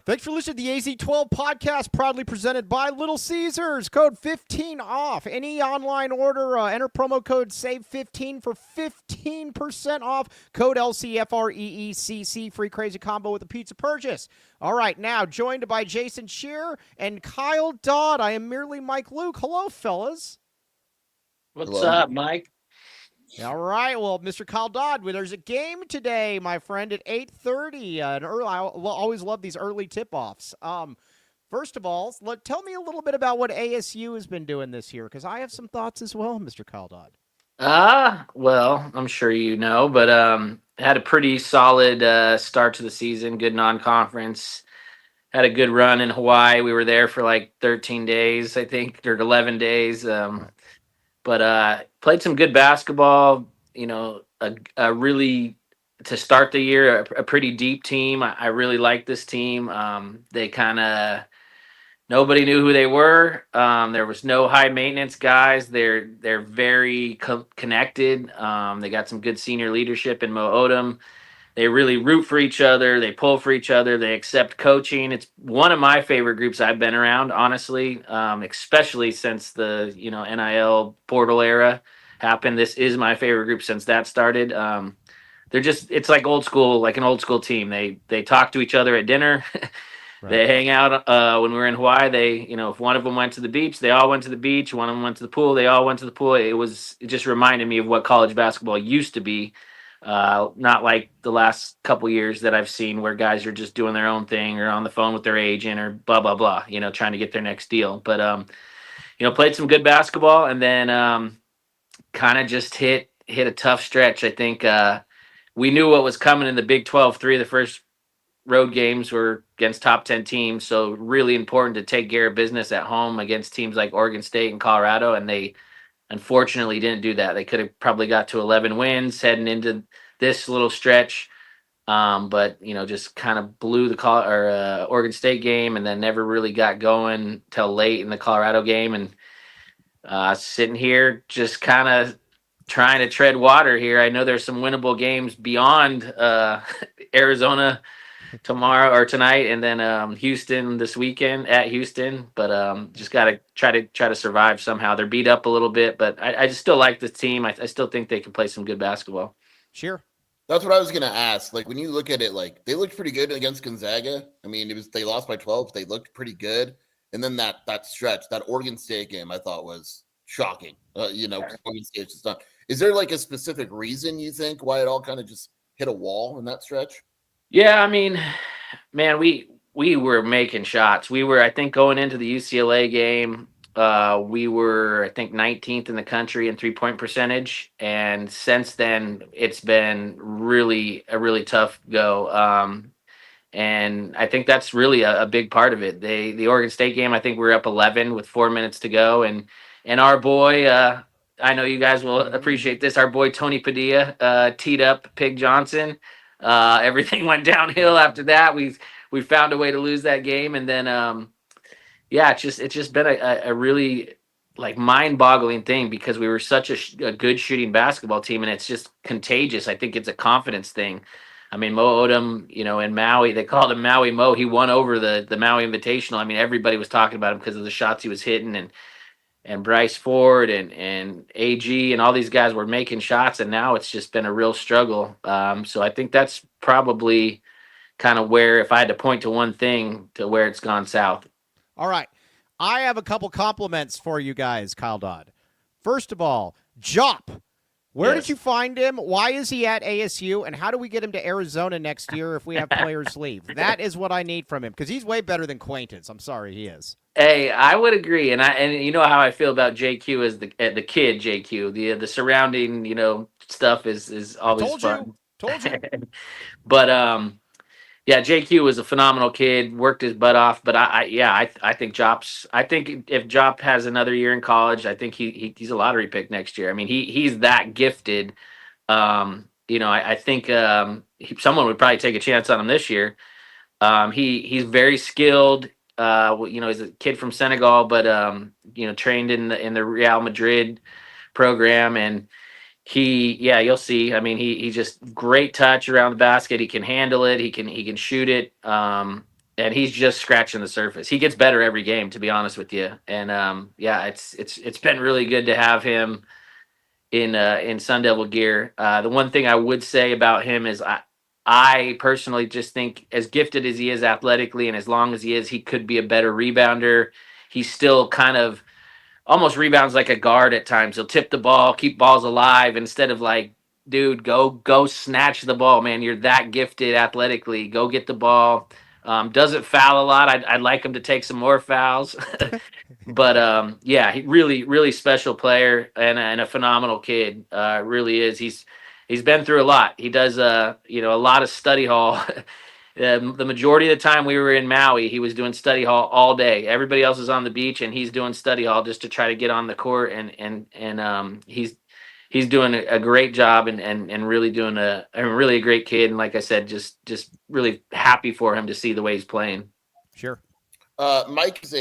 Thanks for listening to the AZ12 podcast, proudly presented by Little Caesars. Code 15 off. Any online order, enter promo code SAVE15 for 15% off. Code LCFREECC, free crazy combo with a pizza purchase. All right, now joined by Jason Shearer and Kyle Dodd. I am merely Mike Luke. Hello, fellas. What's up, Mike? All right, well, Mr. Kyle Dodd, there's a game today, my friend, at 8:30. I always love these early tip-offs. First of all, tell me a little bit about what ASU has been doing this year, because I have some thoughts as well, Mr. Kyle Dodd. Well, I'm sure you know, but had a pretty solid start to the season. Good non-conference. Had a good run in Hawaii. We were there for like 13 days, I think, or 11 days. But played some good basketball. A really to start the year, a pretty deep team. I really like this team. They kind of nobody knew who they were. There was no high maintenance guys. They're very connected. They got some good senior leadership in Mo Odom. They really root for each other. They pull for each other. They accept coaching. It's one of my favorite groups I've been around, honestly, especially since the NIL portal era happened. This is my favorite group since that started. It's like old school, like an old school team. They talk to each other at dinner. Right. They hang out when we were in Hawaii. If one of them went to the beach, they all went to the beach. One of them went to the pool, they all went to the pool. It just reminded me of what college basketball used to be. Not like the last couple years that I've seen where guys are just doing their own thing or on the phone with their agent or blah, blah, blah, trying to get their next deal. But, played some good basketball and then kind of just hit a tough stretch. I think we knew what was coming in the Big 12. Three of the first road games were against top 10 teams. So really important to take care of business at home against teams like Oregon State and Colorado. And they unfortunately didn't do that. They could have probably got to 11 wins heading into this little stretch. But just kind of blew the Oregon State game and then never really got going till late in the Colorado game. And sitting here just kind of trying to tread water here. I know there's some winnable games beyond Arizona tomorrow or tonight, and then Houston this weekend at Houston. But just got to try to survive somehow. They're beat up a little bit, but I just still like the team. I still think they can play some good basketball. Sure. That's what I was gonna ask. Like when you look at it, like they looked pretty good against Gonzaga. I mean, they lost by 12. They looked pretty good, and then that stretch, that Oregon State game, I thought was shocking. Oregon State's just not. Is there like a specific reason you think why it all kind of just hit a wall in that stretch? Yeah, I mean, man, we were making shots. We were, I think, going into the UCLA game, we were, I think, 19th in the country in 3-point percentage, and since then, it's been a really tough go. And I think that's really a big part of it. The Oregon State game, I think we were up 11 with 4 minutes to go, and our boy, I know you guys will appreciate this. Our boy Tony Padilla teed up Pig Johnson. Everything went downhill after that. We found a way to lose that game, and then it's just been a really like mind-boggling thing because we were such a good shooting basketball team, and it's just contagious. I think it's a confidence thing. I mean, Mo Odom, in Maui, they called him Maui Mo. He won over the Maui Invitational. I mean, everybody was talking about him because of the shots he was hitting, and Bryce Ford and AG and all these guys were making shots, and now it's just been a real struggle. So I think that's probably kind of where, if I had to point to one thing, to where it's gone south. All right. I have a couple compliments for you guys, Kyle Dodd. First of all, Jop. Where did you find him? Why is he at ASU? And how do we get him to Arizona next year if we have players leave? That is what I need from him because he's way better than Quaintance. I'm sorry, he is. Hey, I would agree, and you know how I feel about JQ as the kid JQ. The surrounding stuff is always fun. Told you. But yeah, JQ was a phenomenal kid, worked his butt off. But I think Jop's. I think if Jop has another year in college, I think he's a lottery pick next year. I mean, he's that gifted. I think someone would probably take a chance on him this year. He's very skilled. He's a kid from Senegal, but trained in the Real Madrid program, and you'll see. I mean, he's just great touch around the basket. He can handle it. He can shoot it. and he's just scratching the surface. He gets better every game, to be honest with you. And yeah, it's been really good to have him in Sun Devil gear. The one thing I would say about him is I personally just think, as gifted as he is athletically and as long as he is, he could be a better rebounder. He's still kind of almost rebounds like a guard at times. He'll tip the ball, keep balls alive instead of like, dude, go snatch the ball, man. You're that gifted athletically. Go get the ball. Doesn't foul a lot. I'd like him to take some more fouls. But yeah, he really special player and a phenomenal kid. Really is. He's been through a lot. He does a lot of study hall. The majority of the time we were in Maui, he was doing study hall all day. Everybody else is on the beach, and he's doing study hall just to try to get on the court. And he's doing a great job and really doing really a great kid. And like I said, just really happy for him to see the way he's playing. Sure. Mike is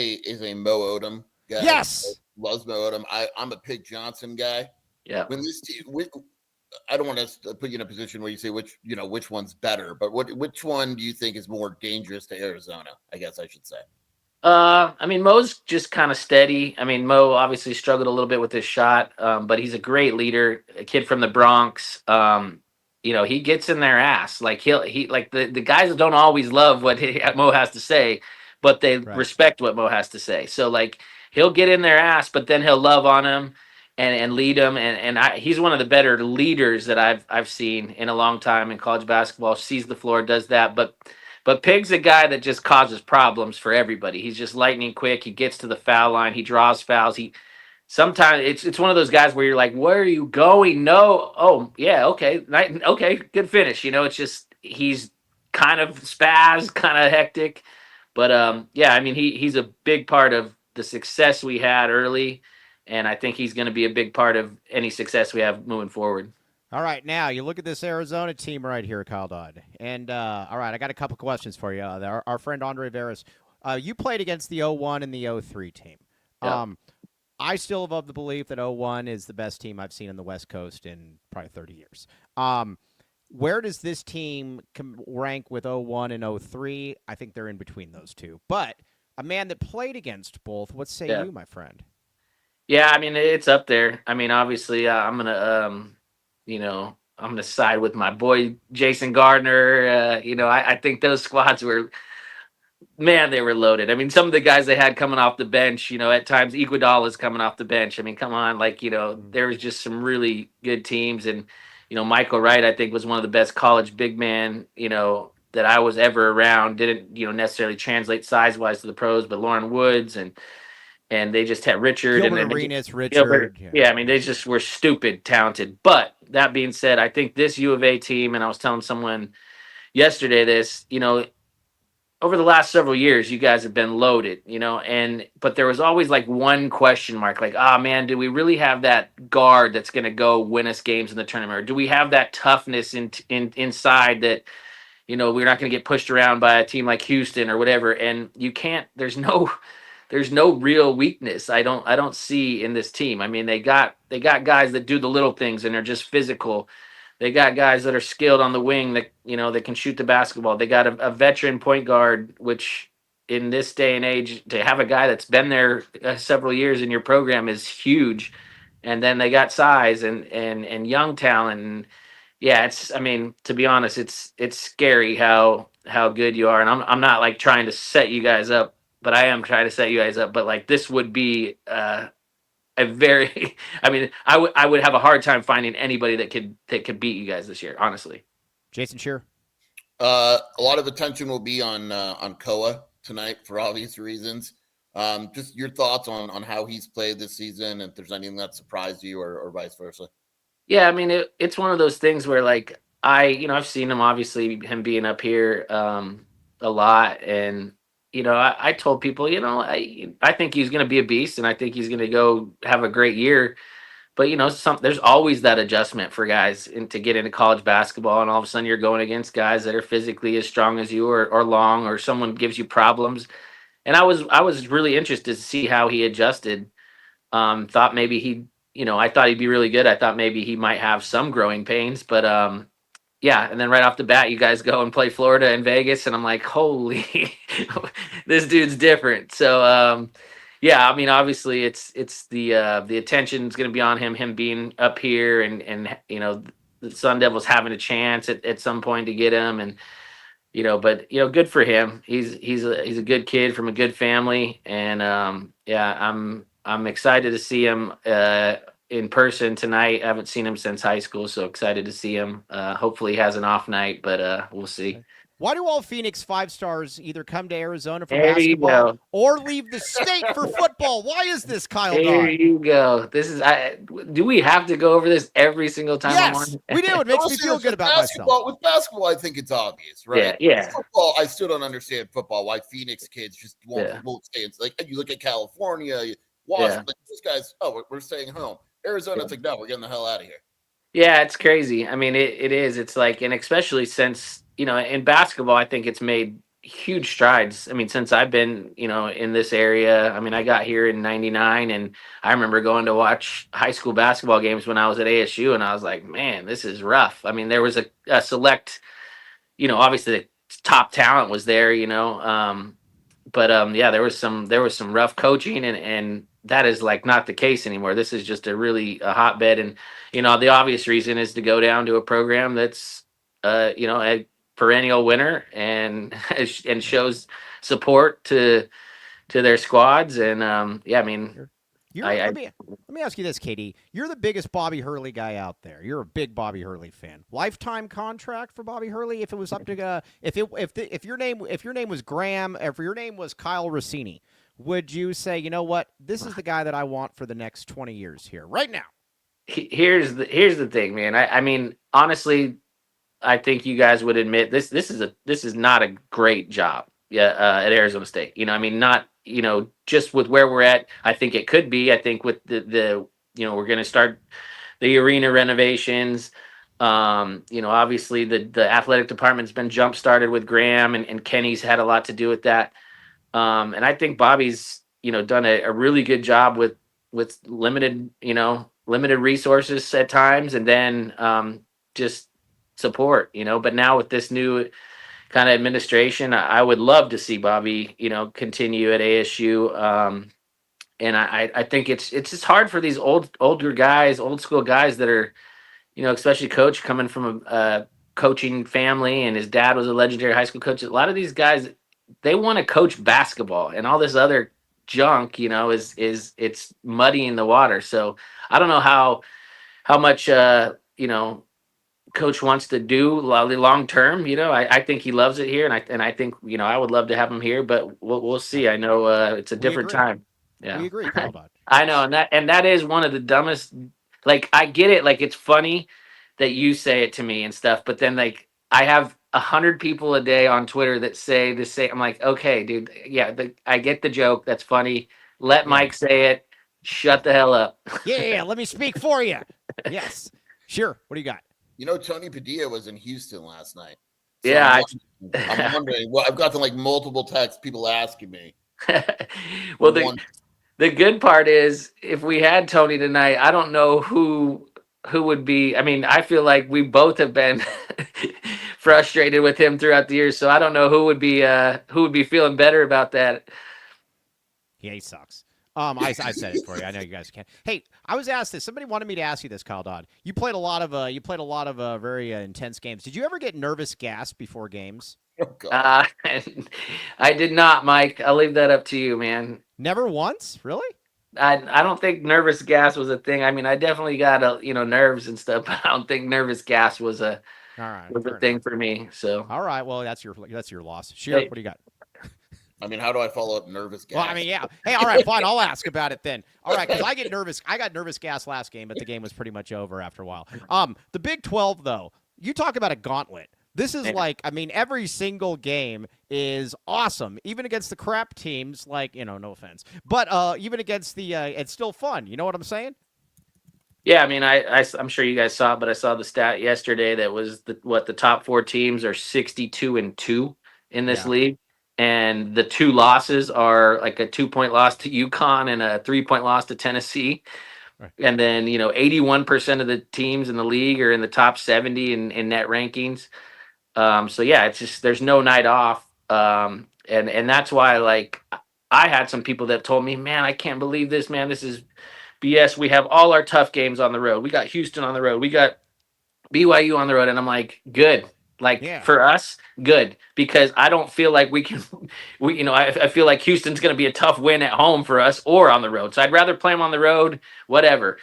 a Mo Odom guy. Yes, loves Mo Odom. I'm a Pig Johnson guy. Yeah. When this team, I don't want to put you in a position where you say which one's better, but which one do you think is more dangerous to Arizona? I guess I should say. I mean, Mo's just kind of steady. I mean, Mo obviously struggled a little bit with his shot, but he's a great leader, a kid from the Bronx. He gets in their ass. Like he like the guys don't always love what Mo has to say, but they respect what Mo has to say. So like he'll get in their ass, but then he'll love on him and lead them. He's one of the better leaders that I've seen in a long time in college basketball. Sees the floor, does that, but Pig's a guy that just causes problems for everybody. He's just lightning quick. He gets to the foul line. He draws fouls. Sometimes it's one of those guys where you're like, where are you going? No. Oh, yeah. Okay. Okay. Good finish. It's just, he's kind of spaz, kind of hectic. But yeah, I mean, he's a big part of the success we had early. And I think he's going to be a big part of any success we have moving forward. All right, now you look at this Arizona team right here, Kyle Dodd. And all right, I got a couple questions for you. Our friend Andre Veras, you played against the 01 and the 03 team. Yep. I still have of the belief that 01 is the best team I've seen in the West Coast in probably 30 years. Where does this team rank with 01 and 03? I think they're in between those two. But a man that played against both, what say you, my friend? Yeah, I mean, it's up there. I mean, obviously, I'm going to I'm going to side with my boy, Jason Gardner. I think those squads were, man, they were loaded. I mean, some of the guys they had coming off the bench, at times Iguodala's coming off the bench. I mean, come on, there was just some really good teams. And, Michael Wright, I think, was one of the best college big man, that I was ever around. Didn't, necessarily translate size-wise to the pros, but Lauren Woods and they just had Richard Gilbert and Arenas, Richard. Yeah, I mean, they just were stupid talented. But that being said, I think this U of A team, and I was telling someone yesterday this, over the last several years, you guys have been loaded, but there was always like one question mark, like, man, do we really have that guard that's going to go win us games in the tournament? Or do we have that toughness inside that, we're not going to get pushed around by a team like Houston or whatever? And you can't, there's no real weakness I don't see in this team. I mean, they got guys that do the little things and are just physical. They got guys that are skilled on the wing that that can shoot the basketball. They got a veteran point guard, which in this day and age, to have a guy that's been there several years in your program is huge. And then they got size and young talent. And yeah, I mean, to be honest, it's scary how good you are. And I'm not like trying to set you guys up, but I am trying to set you guys up. But like, this would be a very, I mean, I would have a hard time finding anybody that could beat you guys this year, honestly. Jason Shearer. A lot of attention will be on Koa tonight for obvious reasons. Just your thoughts on how he's played this season, and if there's anything that surprised you or vice versa. Yeah, I mean, it's one of those things where like I've seen him, obviously him being up here a lot, and I told people, I think he's going to be a beast, and I think he's going to go have a great year. But there's always that adjustment for guys to get into college basketball, and all of a sudden you're going against guys that are physically as strong as you, or long, or someone gives you problems. And I was really interested to see how he adjusted. Thought maybe I thought he'd be really good. I thought maybe he might have some growing pains, but yeah, and then right off the bat, you guys go and play Florida and Vegas, and I'm like, holy, this dude's different. So, yeah, I mean, obviously, it's the attention's going to be on him being up here, and the Sun Devils having a chance at some point to get him, and but good for him. He's a good kid from a good family, and yeah, I'm excited to see him in person tonight. I haven't seen him since high school, so excited to see him. Hopefully, he has an off night, but we'll see. Why do all Phoenix 5-stars either come to Arizona for There you basketball go. or leave the state for football? Why is this, Kyle There Dodd? you go. This is. Do we have to go over this every single time I'm Yes, on? we do. It makes me feel good about myself. With basketball, I think it's obvious, right? Yeah. Football, I still don't understand football. Why Phoenix kids just Yeah. won't stay. It's like you look at California, Washington. Like, these guys, we're staying home. Arizona, it's like, no, we're getting the hell out of here. Yeah, it's crazy. I mean, it is. It's like, and especially since, in basketball, I think it's made huge strides. I mean, since I've been, in this area, I mean, I got here in 99, and I remember going to watch high school basketball games when I was at ASU, and I was like, man, this is rough. I mean, there was a select, obviously the top talent was there, but yeah, there was some rough coaching, and that is like not the case anymore. This is just a hotbed, and the obvious reason is to go down to a program that's a perennial winner, and and shows support to their squads, and yeah, I mean, Let me ask you this, KD. You're the biggest Bobby Hurley guy out there. You're a big Bobby Hurley fan. Lifetime contract for Bobby Hurley. If it was up to if your name was Graham, if your name was Kyle Rossini, would you say, you know what, this is the guy that I want for the next 20 years here, right now? Here's the thing, man. I mean, honestly, I think you guys would admit this is not a great job. Yeah, at Arizona State. I mean, not just with where we're at. I think it could be. I think with the we're going to start the arena renovations. Obviously the athletic department's been jump started with Graham, and Kenny's had a lot to do with that. And I think Bobby's done a really good job with limited resources at times, and then just support. But now with this new kind of administration, I would love to see Bobby continue at ASU. And I think it's just hard for these old school guys that are especially coach coming from a coaching family, and his dad was a legendary high school coach. A lot of these guys, they want to coach basketball, and all this other junk is it's muddying the water. So I don't know how much coach wants to do long term. I think he loves it here, and I think I would love to have him here, but we'll see. I know it's a different time. Yeah, we agree, Kyle Dodd. I know, and that is one of the dumbest. Like, I get it. Like, it's funny that you say it to me and stuff, but then like I have 100 people a day on Twitter that say the same. I'm like, okay, dude, yeah, I get the joke. That's funny. Let Mike say it. Shut the hell up. Yeah, let me speak for you. Yes, sure. What do you got? Tony Padilla was in Houston last night. So yeah, I'm wondering. Well, I've gotten like multiple texts, people asking me. Well, the good part is, if we had Tony tonight, I don't know who would be. I mean, I feel like we both have been frustrated with him throughout the years, so I don't know who would be feeling better about that. Yeah, he sucks. I said it for you. I know you guys can. Hey, I was asked this. Somebody wanted me to ask you this, Kyle Dodd. You played a lot of very intense games. Did you ever get nervous gas before games? I did not, Mike. I'll leave that up to you, man. Never once, really? I don't think nervous gas was a thing. I mean, I definitely got nerves and stuff, but I don't think nervous gas was a thing for me. So all right, well, that's your loss. Sure. What do you got? I mean, how do I follow up nervous gas? Well, I mean, yeah. Hey, all right, fine. I'll ask about it then. All right, because I get nervous. I got nervous gas last game, but the game was pretty much over after a while. The Big 12, though, you talk about a gauntlet. This is like, I mean, every single game is awesome, even against the crap teams. Like, no offense, but even against the, it's still fun. You know what I'm saying? Yeah, I mean, I'm sure you guys saw it, but I saw the stat yesterday that was the top 4 teams are 62-2 in this league. And the 2 losses are like a 2-point loss to UConn and a 3-point loss to Tennessee. Right. And then, 81% of the teams in the league are in the top 70 in net rankings. So yeah, it's just there's no night off. And that's why, like, I had some people that told me, man, I can't believe this, man. This is BS. We have all our tough games on the road. We got Houston on the road. We got BYU on the road. And I'm like, good. Like, Yeah. for us, good, because I don't feel like we can. I feel like Houston's going to be a tough win at home for us or on the road. So I'd rather play them on the road, whatever.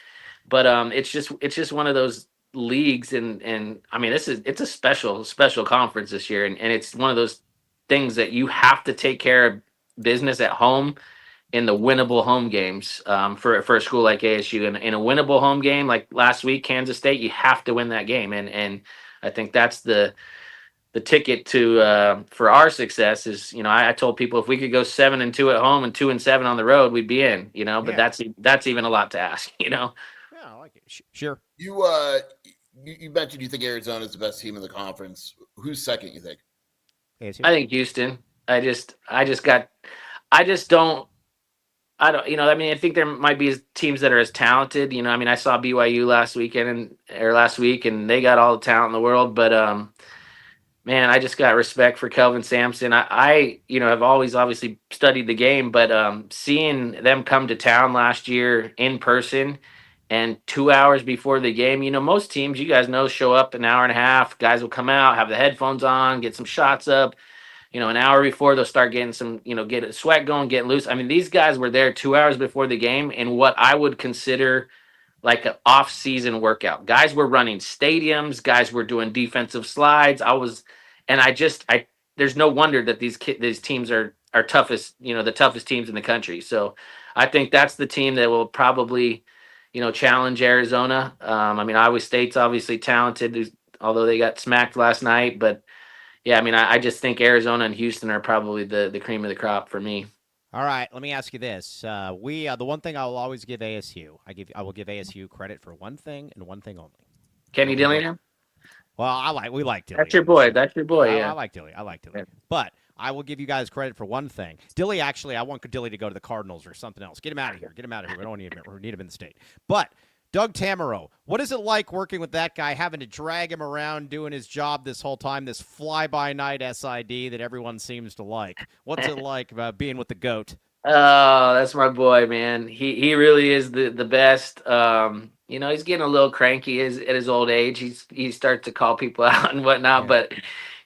But it's just one of those leagues, and I mean, it's a special conference this year, and it's one of those things that you have to take care of business at home in the winnable home games, for a school like ASU. And in a winnable home game like last week, Kansas State, you have to win that game, and I think that's the ticket to for our success. Is, I told people if we could go 7-2 at home and 2-7 on the road, we'd be in. But Yeah. that's even a lot to ask. Yeah, I like it. Sure. You mentioned you think Arizona is the best team in the conference. Who's second, you think? ASU? I think Houston. I just don't. I don't. I mean, I think there might be teams that are as talented. I mean, I saw BYU last week, and they got all the talent in the world. But man, I just got respect for Kelvin Sampson. I have always obviously studied the game, but seeing them come to town last year in person and 2 hours before the game, most teams, you guys know, show up an hour and a half. Guys will come out, have the headphones on, get some shots up. An hour before they'll start getting some, get a sweat going, getting loose. I mean, these guys were there 2 hours before the game in what I would consider like an off-season workout. Guys were running stadiums. Guys were doing defensive slides. There's no wonder that these teams are toughest, the toughest teams in the country. So I think that's the team that will probably, challenge Arizona. I mean, Iowa State's obviously talented, although they got smacked last night. But yeah, I mean, I just think Arizona and Houston are probably the cream of the crop for me. All right, let me ask you this: the one thing I will always give ASU, I will give ASU credit for one thing and one thing only. Kenny Dillingham? Well, we like Dilly. That's your boy. That's your boy. Yeah, I like Dilly. Yeah. But I will give you guys credit for one thing. Dilly, actually, I want Dilly to go to the Cardinals or something else. Get him out of here. We don't need him in the state. But Doug Tamaro, what is it like working with that guy, having to drag him around doing his job this whole time, this fly-by-night SID that everyone seems to like? What's it like about being with the GOAT? Oh, that's my boy, man. He really is the best. He's getting a little cranky at his old age. He starts to call people out and whatnot, but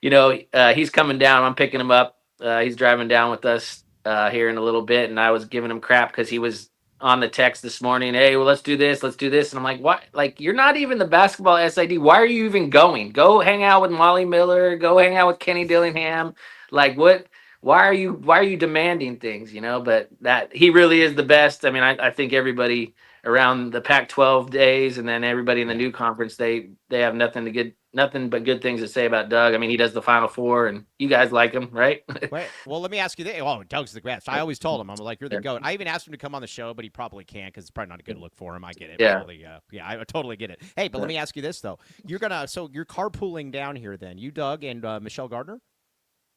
he's coming down. I'm picking him up. He's driving down with us here in a little bit, and I was giving him crap because he was on the text this morning. Hey, well, let's do this. And I'm like, what? Like, you're not even the basketball SID. Why are you even going? Go hang out with Molly Miller. Go hang out with Kenny Dillingham. Like, what? Why are you demanding things? But that he really is the best. I mean, I think everybody around the Pac-12 days, and then everybody in the new conference, they have nothing but good things to say about Doug. I mean, he does the Final Four, and you guys like him, right? Wait, well, let me ask you this. Oh, Doug's the best. I always told him, I'm like, you're the GOAT. I even asked him to come on the show, but he probably can't because it's probably not a good look for him. I get it. Yeah. I totally get it. Hey, but let me ask you this, though. You're carpooling down here then. You, Doug, and Michelle Gardner?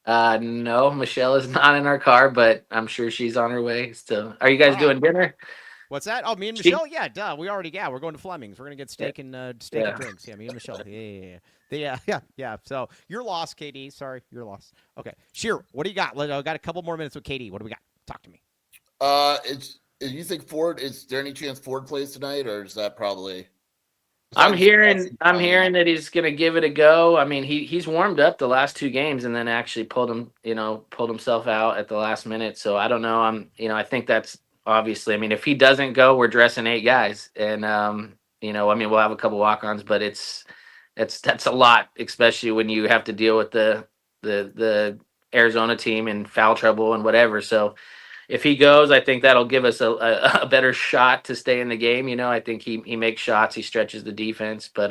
No, Michelle is not in our car, but I'm sure she's on her way still. Are you guys doing dinner? What's that? Oh, me and Michelle? Yeah, duh. We're going to Fleming's. We're going to get steak and drinks. Yeah, me and Michelle. Yeah. So you're lost, KD. Sorry, you're lost. Okay. Sheer, what do you got? I got a couple more minutes with KD. What do we got? Talk to me. You think Ford, is there any chance Ford plays tonight, or is that probably... I'm hearing that he's gonna give it a go. I mean, he's warmed up the last two games and then actually pulled himself out at the last minute. So I don't know. I think that's obviously. I mean, if he doesn't go, we're dressing 8 guys, and I mean, we'll have a couple walk-ons, but that's a lot, especially when you have to deal with the Arizona team and foul trouble and whatever. So if he goes, I think that'll give us a better shot to stay in the game. I think he makes shots, he stretches the defense. But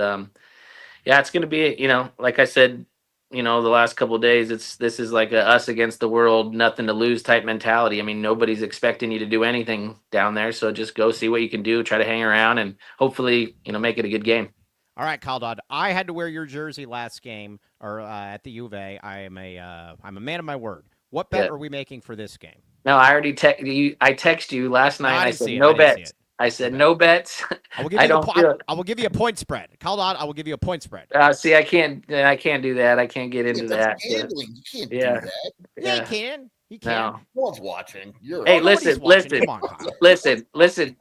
yeah, it's going to be, like I said, the last couple of days, this is like a us against the world, nothing to lose type mentality. I mean, nobody's expecting you to do anything down there, so just go see what you can do, try to hang around, and hopefully, make it a good game. All right, Kyle Dodd. I had to wear your jersey last game or at the U of A. I'm a man of my word. What bet are we making for this game? No, I already text you last night. I said no bets. I said no bets. I will give I you don't feel. I will give you a point spread. Kyle Dodd, I will give you a point spread. See, I can't do that. I can't get Yeah, into that's that. gambling. You can't do Yeah, that. Yeah, he yeah. can. He can. No. No one's watching. You're Hey, right. Nobody's listen, watching. listen, Come on, Kyle. listen.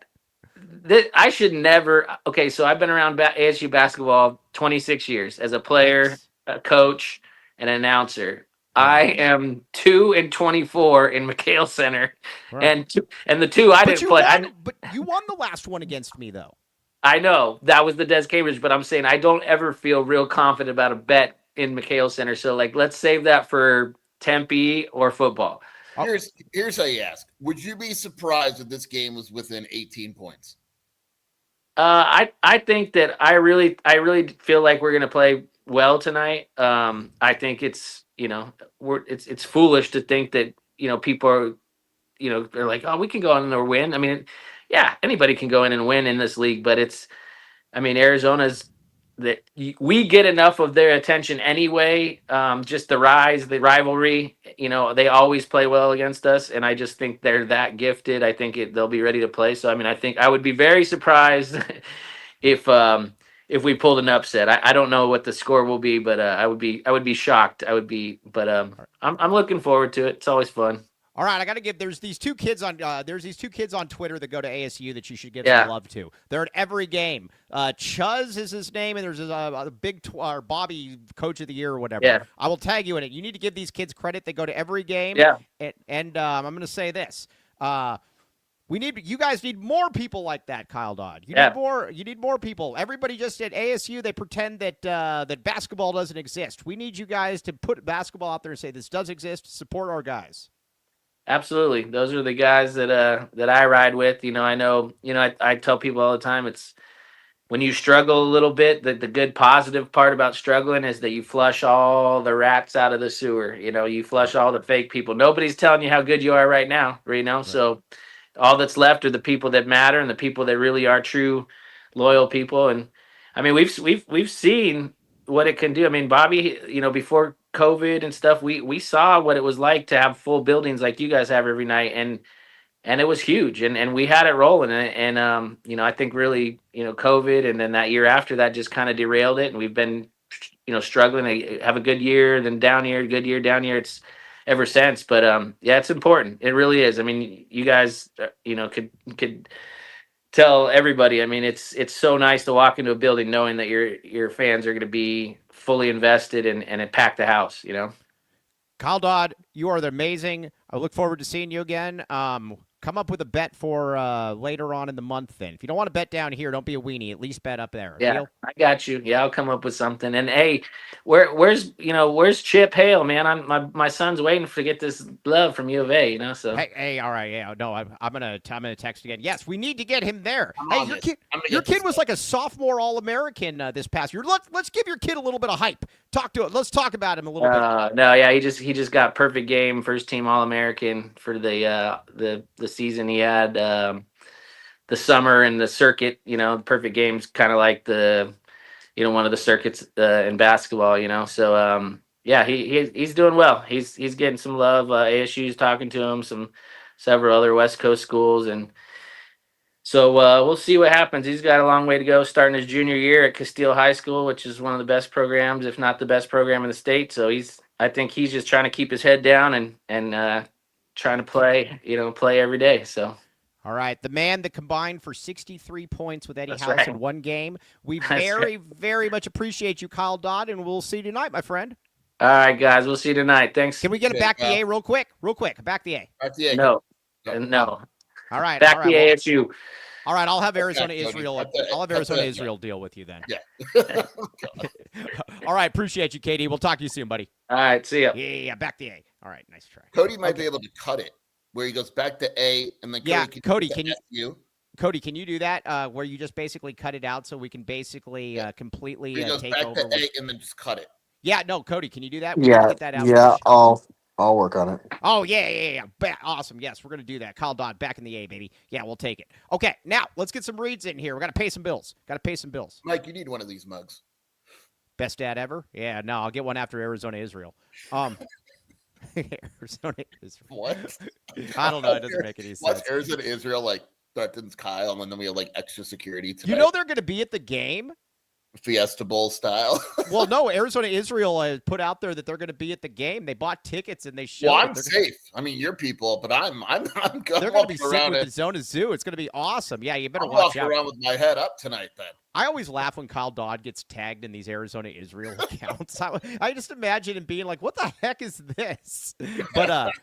I should never. Okay, so I've been around ASU basketball 26 years as a player, Yikes. a coach, and an announcer. Yeah. I am 2-24 in McHale Center, Right. and the two I But didn't you play. won. But you won the last one against me, though. I know that was the Des Cambridge, but I'm saying I don't ever feel real confident about a bet in McHale Center. So like, let's save that for Tempe or football. Oh. Here's how you ask: would you be surprised if this game was within 18 points? I think that I really feel like we're gonna play well tonight. I think it's it's foolish to think that people are they're like, oh, we can go in or win. I mean, yeah, anybody can go in and win in this league, but Arizona's that we get enough of their attention anyway. Just the rivalry. They always play well against us, and I just think they're that gifted. I think they'll be ready to play. So I think I would be very surprised if we pulled an upset. I don't know what the score will be, but I would be shocked. But I'm looking forward to it. It's always fun. All right, I got to give. There's these two kids on Twitter that go to ASU that you should give Yeah. some love to. They're at every game. Chuz is his name, and there's a big Bobby Coach of the Year or whatever. Yeah. I will tag you in it. You need to give these kids credit. They go to every game. Yeah. And I'm going to say this. You guys need more people like that, Kyle Dodd. You need more people. Everybody just at ASU, they pretend that that basketball doesn't exist. We need you guys to put basketball out there and say this does exist. Support our guys. Absolutely. Those are the guys that I ride with. I know, I tell people all the time, it's when you struggle a little bit, the good positive part about struggling is that you flush all the rats out of the sewer. You flush all the fake people. Nobody's telling you how good you are right now, Right. So all that's left are the people that matter and the people that really are true, loyal people. And we've seen what it can do. Bobby, before COVID and stuff, we saw what it was like to have full buildings like you guys have every night, and it was huge, and we had it rolling, and I think really COVID and then that year after that just kind of derailed it, and we've been struggling to have a good year, then down year, good year, down year. It's ever since, but yeah, it's important. It really is. You guys could tell everybody. It's so nice to walk into a building knowing that your fans are going to be fully invested and it packed the house. Kyle Dodd, you are amazing. I look forward to seeing you again. Come up with a bet for later on in the month then. If you don't want to bet down here, don't be a weenie. At least bet up there. Yeah, Deal? I got you. Yeah, I'll come up with something. And hey, where's Chip Hale, man? My son's waiting to get this love from U of A. So hey, all right, yeah, no, I'm gonna text again. Yes, we need to get him there. I'm Hey, your kid was like a sophomore All-American this past year. Let's give your kid a little bit of hype. Talk to it. Let's talk about him a little bit. No, yeah, he just got perfect game, first team All-American for the season he had. The summer and the circuit, the perfect game's kind of like the one of the circuits in basketball. So yeah, he's doing well. He's getting some love. ASU's talking to him, several other West Coast schools, and so we'll see what happens. He's got a long way to go, starting his junior year at Castile High School, which is one of the best programs, if not the best program in the state. So I think he's just trying to keep his head down and trying to play every day. So. All right, the man that combined for 63 points with Eddie That's House right. in one game. We very much appreciate you, Kyle Dodd, and we'll see you tonight, my friend. All right, guys, we'll see you tonight. Thanks. Can we get a back the A real quick? Real quick, back the A. Back the A. No. All right. Back all the right, ASU. I'll have Arizona Cody. Israel. Okay. I'll have Arizona Israel deal with you then. Yeah. All right, appreciate you, Katie. We'll talk to you soon, buddy. All right, see ya. Yeah, back the A. All right, nice try. Cody might be able to cut it where he goes back to A and then Cody, can you? Cody, can you do that where you just basically cut it out so we can basically completely He goes take back over? to A and then just cut it. Yeah, no, Cody, can you do that? We need to get that out. Yeah, I'll work on it. Oh, yeah. Awesome. Yes, we're going to do that. Kyle Dodd back in the A, baby. Yeah, we'll take it. Okay, now let's get some reads in here. We got to pay some bills. Mike, you need one of these mugs. Best dad ever? Yeah, no, I'll get one after Arizona Israel. Arizona Israel. What? I don't know. It doesn't make any sense. What's Arizona Israel like? threatens Kyle, and then we have like extra security tonight. You know they're going to be at the game? Fiesta Bowl style. Well, no, Arizona-Israel put out there that they're going to be at the game. They bought tickets and they showed. Well, I'm safe. I mean, your people, but I'm They're going to be sitting with the Zona Zoo. It's going to be awesome. Yeah, you better watch out. Around with my head up tonight, then. I always laugh when Kyle Dodd gets tagged in these Arizona-Israel accounts. I just imagine him being like, what the heck is this? But,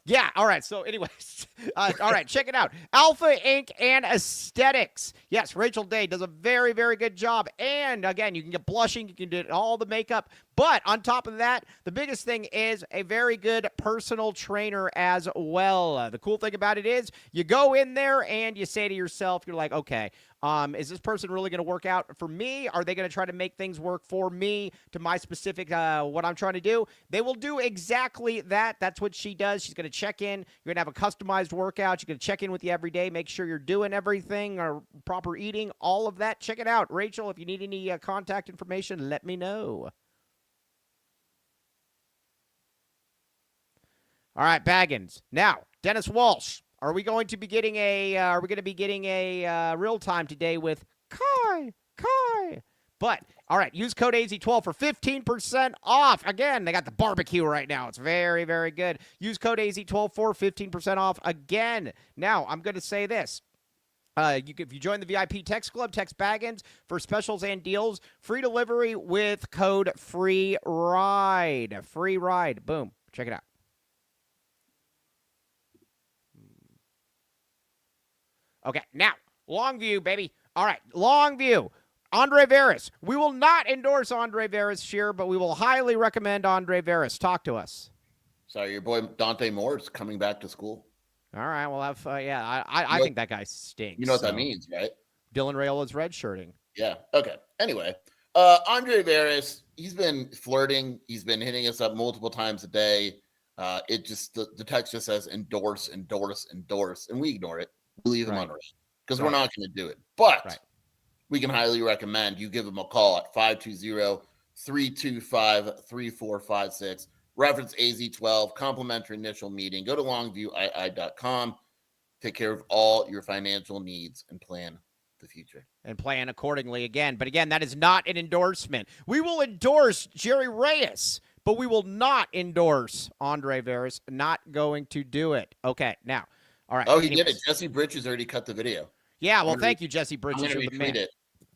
yeah, all right. So, anyways, all right, check it out. Alpha Ink and Aesthetics. Yes, Rachel Day does a very, very good job. And, again, you can get blushing. You can do all the makeup. But on top of that, the biggest thing is a very good personal trainer as well. The cool thing about it is you go in there and you say to yourself, you're like, okay, is this person really going to work out for me? Are they going to try to make things work for me to my specific what I'm trying to do? They will do exactly that. That's what she does. She's going to check in. You're going to have a customized workout. She's going to check in with you every day, make sure you're doing everything or proper eating, all of that. Check it out. Rachel, if you need any contact information, let me know. All right, Baggins. Now, Dennis Walsh. Are we going to be getting a real time today with Kai? But all right, use code AZ12 for 15% off. Again, they got the barbecue right now. It's very, very good. Use code AZ12 for 15% off again. Now, I'm going to say this. If you join the VIP Text Club, text Baggins for specials and deals. Free delivery with code FREE RIDE. Free ride. Boom. Check it out. Okay, now, Longview, baby. All right, Longview. Andre Veras. We will not endorse Andre Veras here, but we will highly recommend Andre Veras. Talk to us. Sorry, your boy Dante Moore is coming back to school. All right, we'll have, I think that guy stinks. You know what that means, right? Dylan Rayola's redshirting. Yeah, okay. Anyway, Andre Veras, he's been flirting. He's been hitting us up multiple times a day. It just, the text just says endorse, and we ignore it. We leave him on red because we're not going to do it. But we can highly recommend you give him a call at 520-325-3456. Reference AZ12, complimentary initial meeting. Go to longviewii.com. Take care of all your financial needs and plan the future. And plan accordingly again. But again, that is not an endorsement. We will endorse Jerry Reyes, but we will not endorse Andre Veras. Not going to do it. Okay, now. All right. Oh, he did it. Jesse Bridges already cut the video. Yeah, well, thank you, Jesse Bridges. I'm retweet it.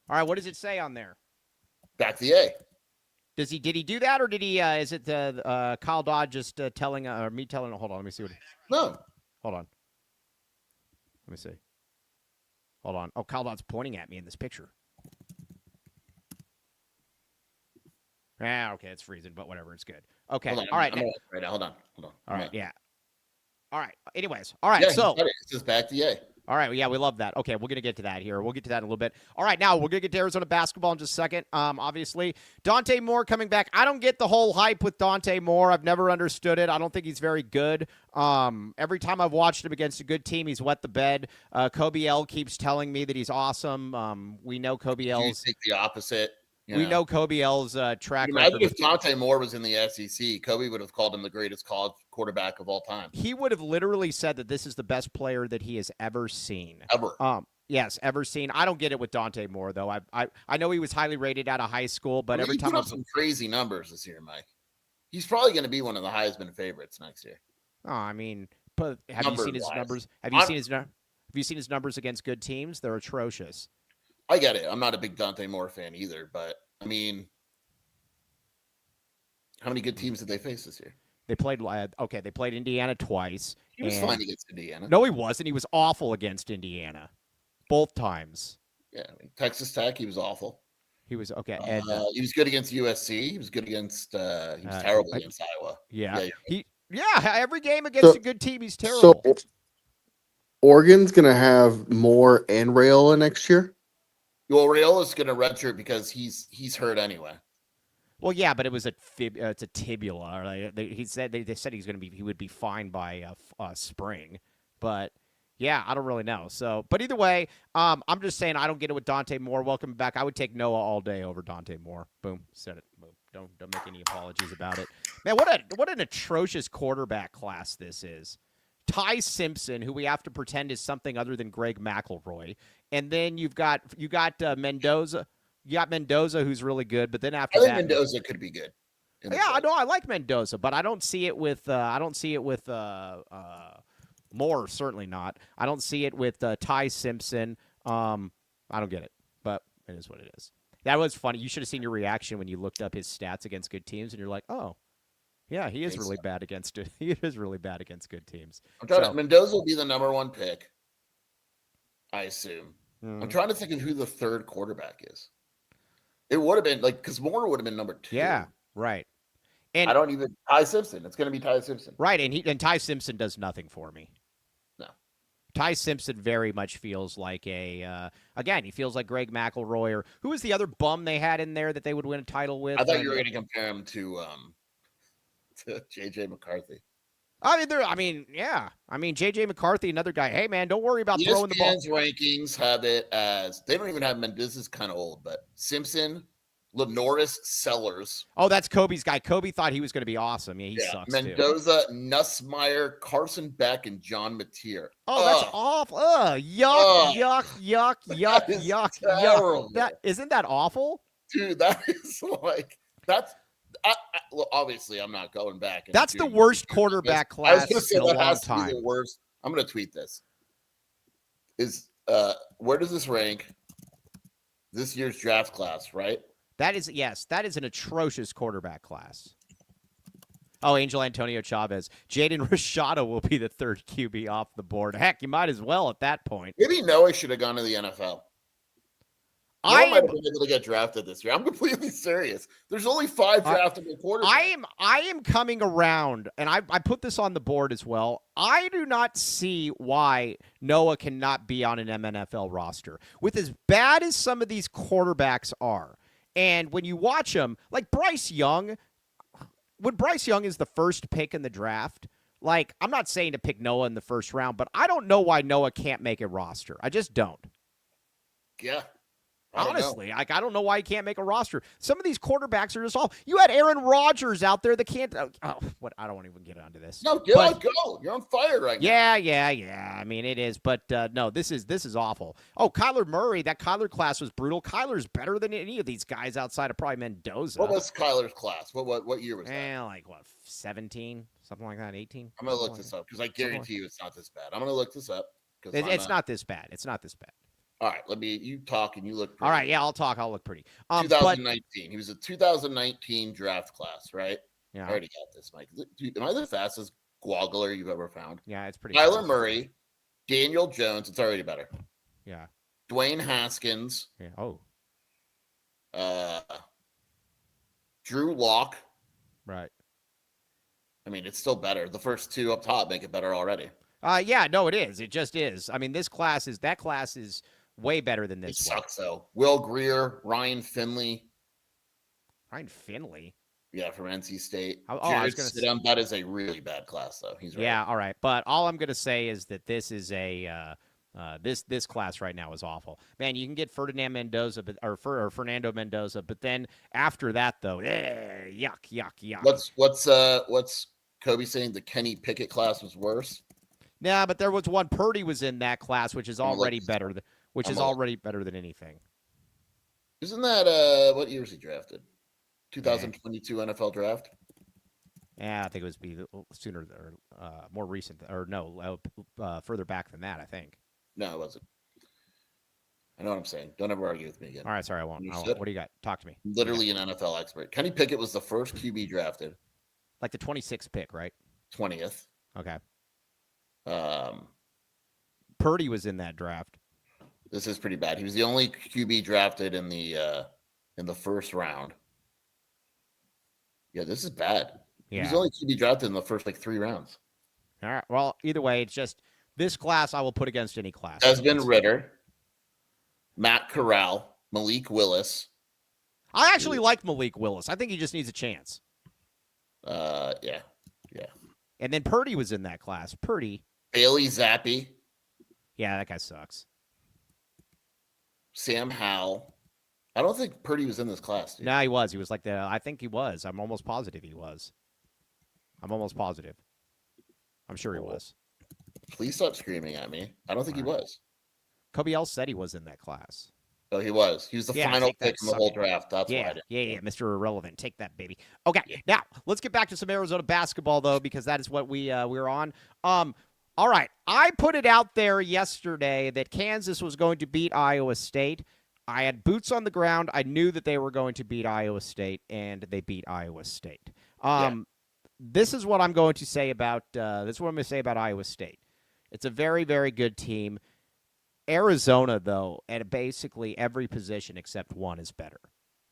All right, what does it say on there? Back the A. Did he do that, or did he? Is it Kyle Dodd just telling or me telling? Hold on, let me see what. No. Hold on. Let me see. Hold on. Oh, Kyle Dodd's pointing at me in this picture. Okay, it's freezing, but whatever, it's good. Okay, all right. Right now, hold on. All right, yeah. All right. Anyways, all right. Yeah, so it's just back the A. All right. Yeah, we love that. Okay, we're going to get to that here. We'll get to that in a little bit. All right, now we're going to get to Arizona basketball in just a second. Obviously, Dante Moore coming back. I don't get the whole hype with Dante Moore. I've never understood it. I don't think he's very good. Every time I've watched him against a good team, he's wet the bed. Kobe L keeps telling me that he's awesome. We know Kobe L's. You take the opposite. We know Kobe L's track record. Imagine if Dante Moore was in the SEC, Kobe would have called him the greatest college quarterback of all time. He would have literally said that this is the best player that he has ever seen. Ever. Yes, ever seen. I don't get it with Dante Moore, though. I know he was highly rated out of high school, but every time he put up some crazy numbers this year, Mike. He's probably going to be one of the Heisman favorites next year. Oh, I mean, but have you seen his numbers? Have you seen his numbers against good teams? They're atrocious. I get it. I'm not a big Dante Moore fan either, but I mean, how many good teams did they face this year? They played they played Indiana twice. He was fine against Indiana. No, he wasn't. He was awful against Indiana. Both times. Yeah, I mean, Texas Tech, he was awful. He was okay. And he was good against USC. He was good against he was terrible against Iowa. Yeah. Every game against a good team, he's terrible. So Oregon's gonna have Moore and Rayola next year? Well, Rayola's going to redshirt because he's hurt anyway. Well, yeah, but it was it's a tibula. Right? They said he would be fine by spring, but yeah, I don't really know. So, but either way, I'm just saying I don't get it with Dante Moore. Welcome back. I would take Noah all day over Dante Moore. Boom, said it. Boom. Don't make any apologies about it. Man, what an atrocious quarterback class this is. Ty Simpson, who we have to pretend is something other than Greg McElroy, and then you got Mendoza. You got Mendoza, who's really good, but then after I think that, Mendoza could be good. yeah, I know I like Mendoza, but I don't see it with Moore. Certainly not. I don't see it with Ty Simpson. I don't get it, but it is what it is. That was funny. You should have seen your reaction when you looked up his stats against good teams, and you're like, oh. Yeah, he is really bad against it. He is really bad against good teams. Mendoza will be the number 1 pick, I assume. Mm. I'm trying to think of who the 3rd quarterback is. It would have been because Moore would have been number 2. Yeah, right. And I don't even Ty Simpson. It's going to be Ty Simpson. Right, and Ty Simpson does nothing for me. No. Ty Simpson very much feels like again, he feels like Greg McElroy, or who was the other bum they had in there that they would win a title with? I thought you were going to compare him to JJ McCarthy. Yeah. JJ McCarthy, another guy. Hey, man, don't worry about throwing the ball. ESPN's rankings have it as they don't even have Mendoza. This is kind of old, but Simpson, Lenoris, Sellers. Oh, that's Kobe's guy. Kobe thought he was going to be awesome. Yeah, he sucks Mendoza, Nussmeier, Carson Beck, and John Mateer. Oh, that's awful. Yuck. Isn't that awful? Dude, that is well, obviously, I'm not going back. That's the worst quarterback class in a long time. The worst. I'm going to tweet this. Where does this rank? This year's draft class, right? That is an atrocious quarterback class. Oh, Angel Antonio Chavez. Jaden Rashada will be the 3rd QB off the board. Heck, you might as well at that point. Maybe Noah should have gone to the NFL. I might have been able to get drafted this year. I'm completely serious. There's only 5 draftable quarterbacks. I am coming around, and I put this on the board as well. I do not see why Noah cannot be on an MNFL roster. With as bad as some of these quarterbacks are, and when you watch them, like Bryce Young, when Bryce Young is the first pick in the draft, like, I'm not saying to pick Noah in the first round, but I don't know why Noah can't make a roster. I just don't. Yeah. Honestly, I don't know why he can't make a roster. Some of these quarterbacks are just all. You had Aaron Rodgers out there that can't. What? I don't want to even get onto this. No, go. You're on fire right now. Yeah. I mean, it is, but no, this is awful. Oh, Kyler Murray. That Kyler class was brutal. Kyler's better than any of these guys outside of probably Mendoza. What was Kyler's class? What year was that? Like 17, something like that, 18. I'm gonna look this up because I guarantee you it's not this bad. I'm gonna look this up. It's not this bad. It's not this bad. All right, you talk and you look pretty. All right, yeah, I'll talk. I'll look pretty. 2019. He was a 2019 draft class, right? Yeah. I already got this, Mike. Dude, am I the fastest goggler you've ever found? Yeah, it's pretty. Kyler Murray, Daniel Jones. It's already better. Yeah. Dwayne Haskins. Yeah. Oh. Drew Lock. Right. I mean, it's still better. The first 2 up top make it better already. Yeah, no, it is. It just is. I mean, that class is way better than this one. It sucks, though. Will Grier, Ryan Finley. Ryan Finley? Yeah, from NC State. Jared Stidham, that is a really bad class, though. He's right. Yeah, all right. But all I'm going to say is that this is this class right now is awful. Man, you can get Fernando Mendoza, but then after that, though, yuck. What's Kobe saying? The Kenny Pickett class was worse? Nah, but there was one. Purdy was in that class, which is already better. Already better than anything. Isn't that what year was he drafted? 2022 NFL draft. Yeah, I think it was sooner or more recent, or no, further back than that. I think. No, it wasn't. I know what I'm saying. Don't ever argue with me again. All right, sorry, I won't. What do you got? Talk to me. Literally an NFL expert. Kenny Pickett was the first QB drafted. Like the 26th pick, right? 20th. Okay. Purdy was in that draft. This is pretty bad. He was the only QB drafted in the first round. Yeah, this is bad. Yeah. He was the only QB drafted in the first 3 rounds. All right. Well, either way, it's just this class I will put against any class. Desmond Ridder, Matt Corral, Malik Willis. I actually like Malik Willis. I think he just needs a chance. Yeah. And then Purdy was in that class. Bailey Zappi. Yeah, that guy sucks. Sam Howell. I don't think Purdy was in this class. Dude. No, he was. He was I think he was. I'm almost positive he was. I'm almost positive. I'm sure he was. Please stop screaming at me. I don't think he was. Kobe L said he was in that class. Oh, he was. He was the final take pick that, in the suck whole it. draft. That's why I didn't. Yeah, Mr. Irrelevant. Take that, baby. Okay, now let's get back to some Arizona basketball, though, because that is what we're on. All right, I put it out there yesterday that Kansas was going to beat Iowa State. I had boots on the ground. I knew that they were going to beat Iowa State, and they beat Iowa State. This is what I'm going to say about Iowa State. It's a very, very good team. Arizona, though, at basically every position except one is better.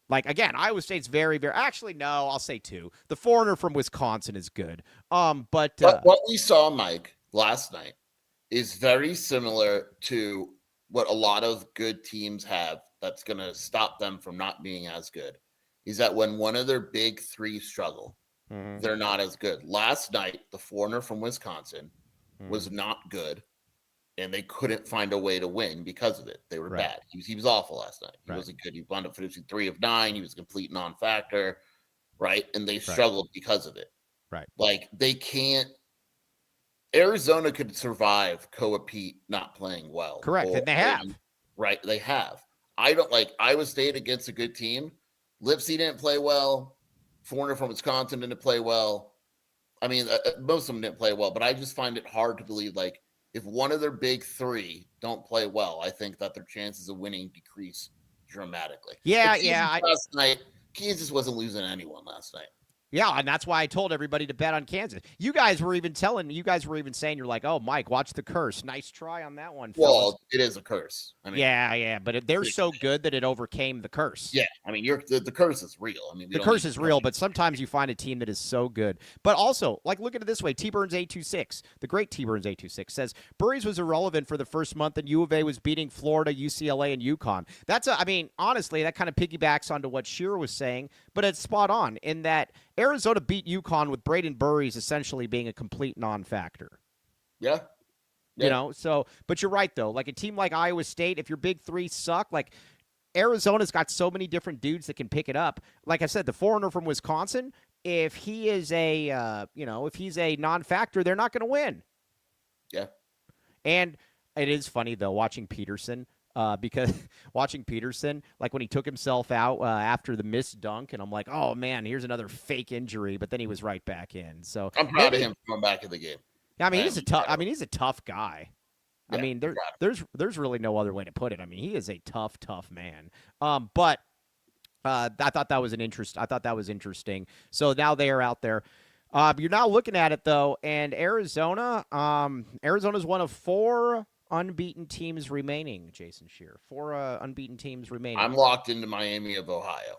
Like, again, Iowa State's very, very... Actually, no, I'll say two. The foreigner from Wisconsin is good. But what we saw, Mike, last night is very similar to what a lot of good teams have that's going to stop them from not being as good, is that when one of their big three struggle, they're not as good. Last night, the foreigner from Wisconsin was not good. And they couldn't find a way to win because of it. They were bad. He was awful last night. He wasn't good. He wound up finishing 3 of 9. He was a complete non-factor, right? And they struggled because of it. Right. Like, they can't – Arizona could survive Koa Pete not playing well. Correct, and they have. Right, they have. I don't like Iowa State against a good team. Lipsy didn't play well. Foreigner from Wisconsin didn't play well. I mean, most of them didn't play well, but I just find it hard to believe, like, if one of their big three don't play well, I think that their chances of winning decrease dramatically. Last night, Kansas wasn't losing anyone last night. Yeah, and that's why I told everybody to bet on Kansas. You guys were even saying, you're like, oh, Mike, watch the curse. Nice try on that one, fellas. Well, it is a curse. I mean, but they're so good that it overcame the curse. Yeah, I mean, the curse is real. I mean, the curse is real, but sometimes you find a team that is so good. But also, like, look at it this way. T-Burns826, the great T-Burns826, says, Burries was irrelevant for the first month, and U of A was beating Florida, UCLA, and UConn. Honestly, that kind of piggybacks onto what Shearer was saying, but it's spot on in that Arizona beat UConn with Braden Burries essentially being a complete non-factor. Yeah. You know, so, but you're right, though. Like a team like Iowa State, if your big three suck, like Arizona's got so many different dudes that can pick it up. Like I said, the foreigner from Wisconsin, if he is if he's a non-factor, they're not going to win. Yeah. And it is funny, though, watching Peterson. Because watching Peterson, like when he took himself out after the missed dunk, and I'm like, oh man, here's another fake injury. But then he was right back in. So I'm proud of him coming back in the game. I mean, he's a tough guy. Yeah, I mean, there's really no other way to put it. I mean, he is a tough man. But I thought that was interesting. So now they are out there. You're now looking at it though, and Arizona's one of 4 unbeaten teams remaining, Jason Shearer. 4 unbeaten teams remaining. I'm locked into Miami of Ohio.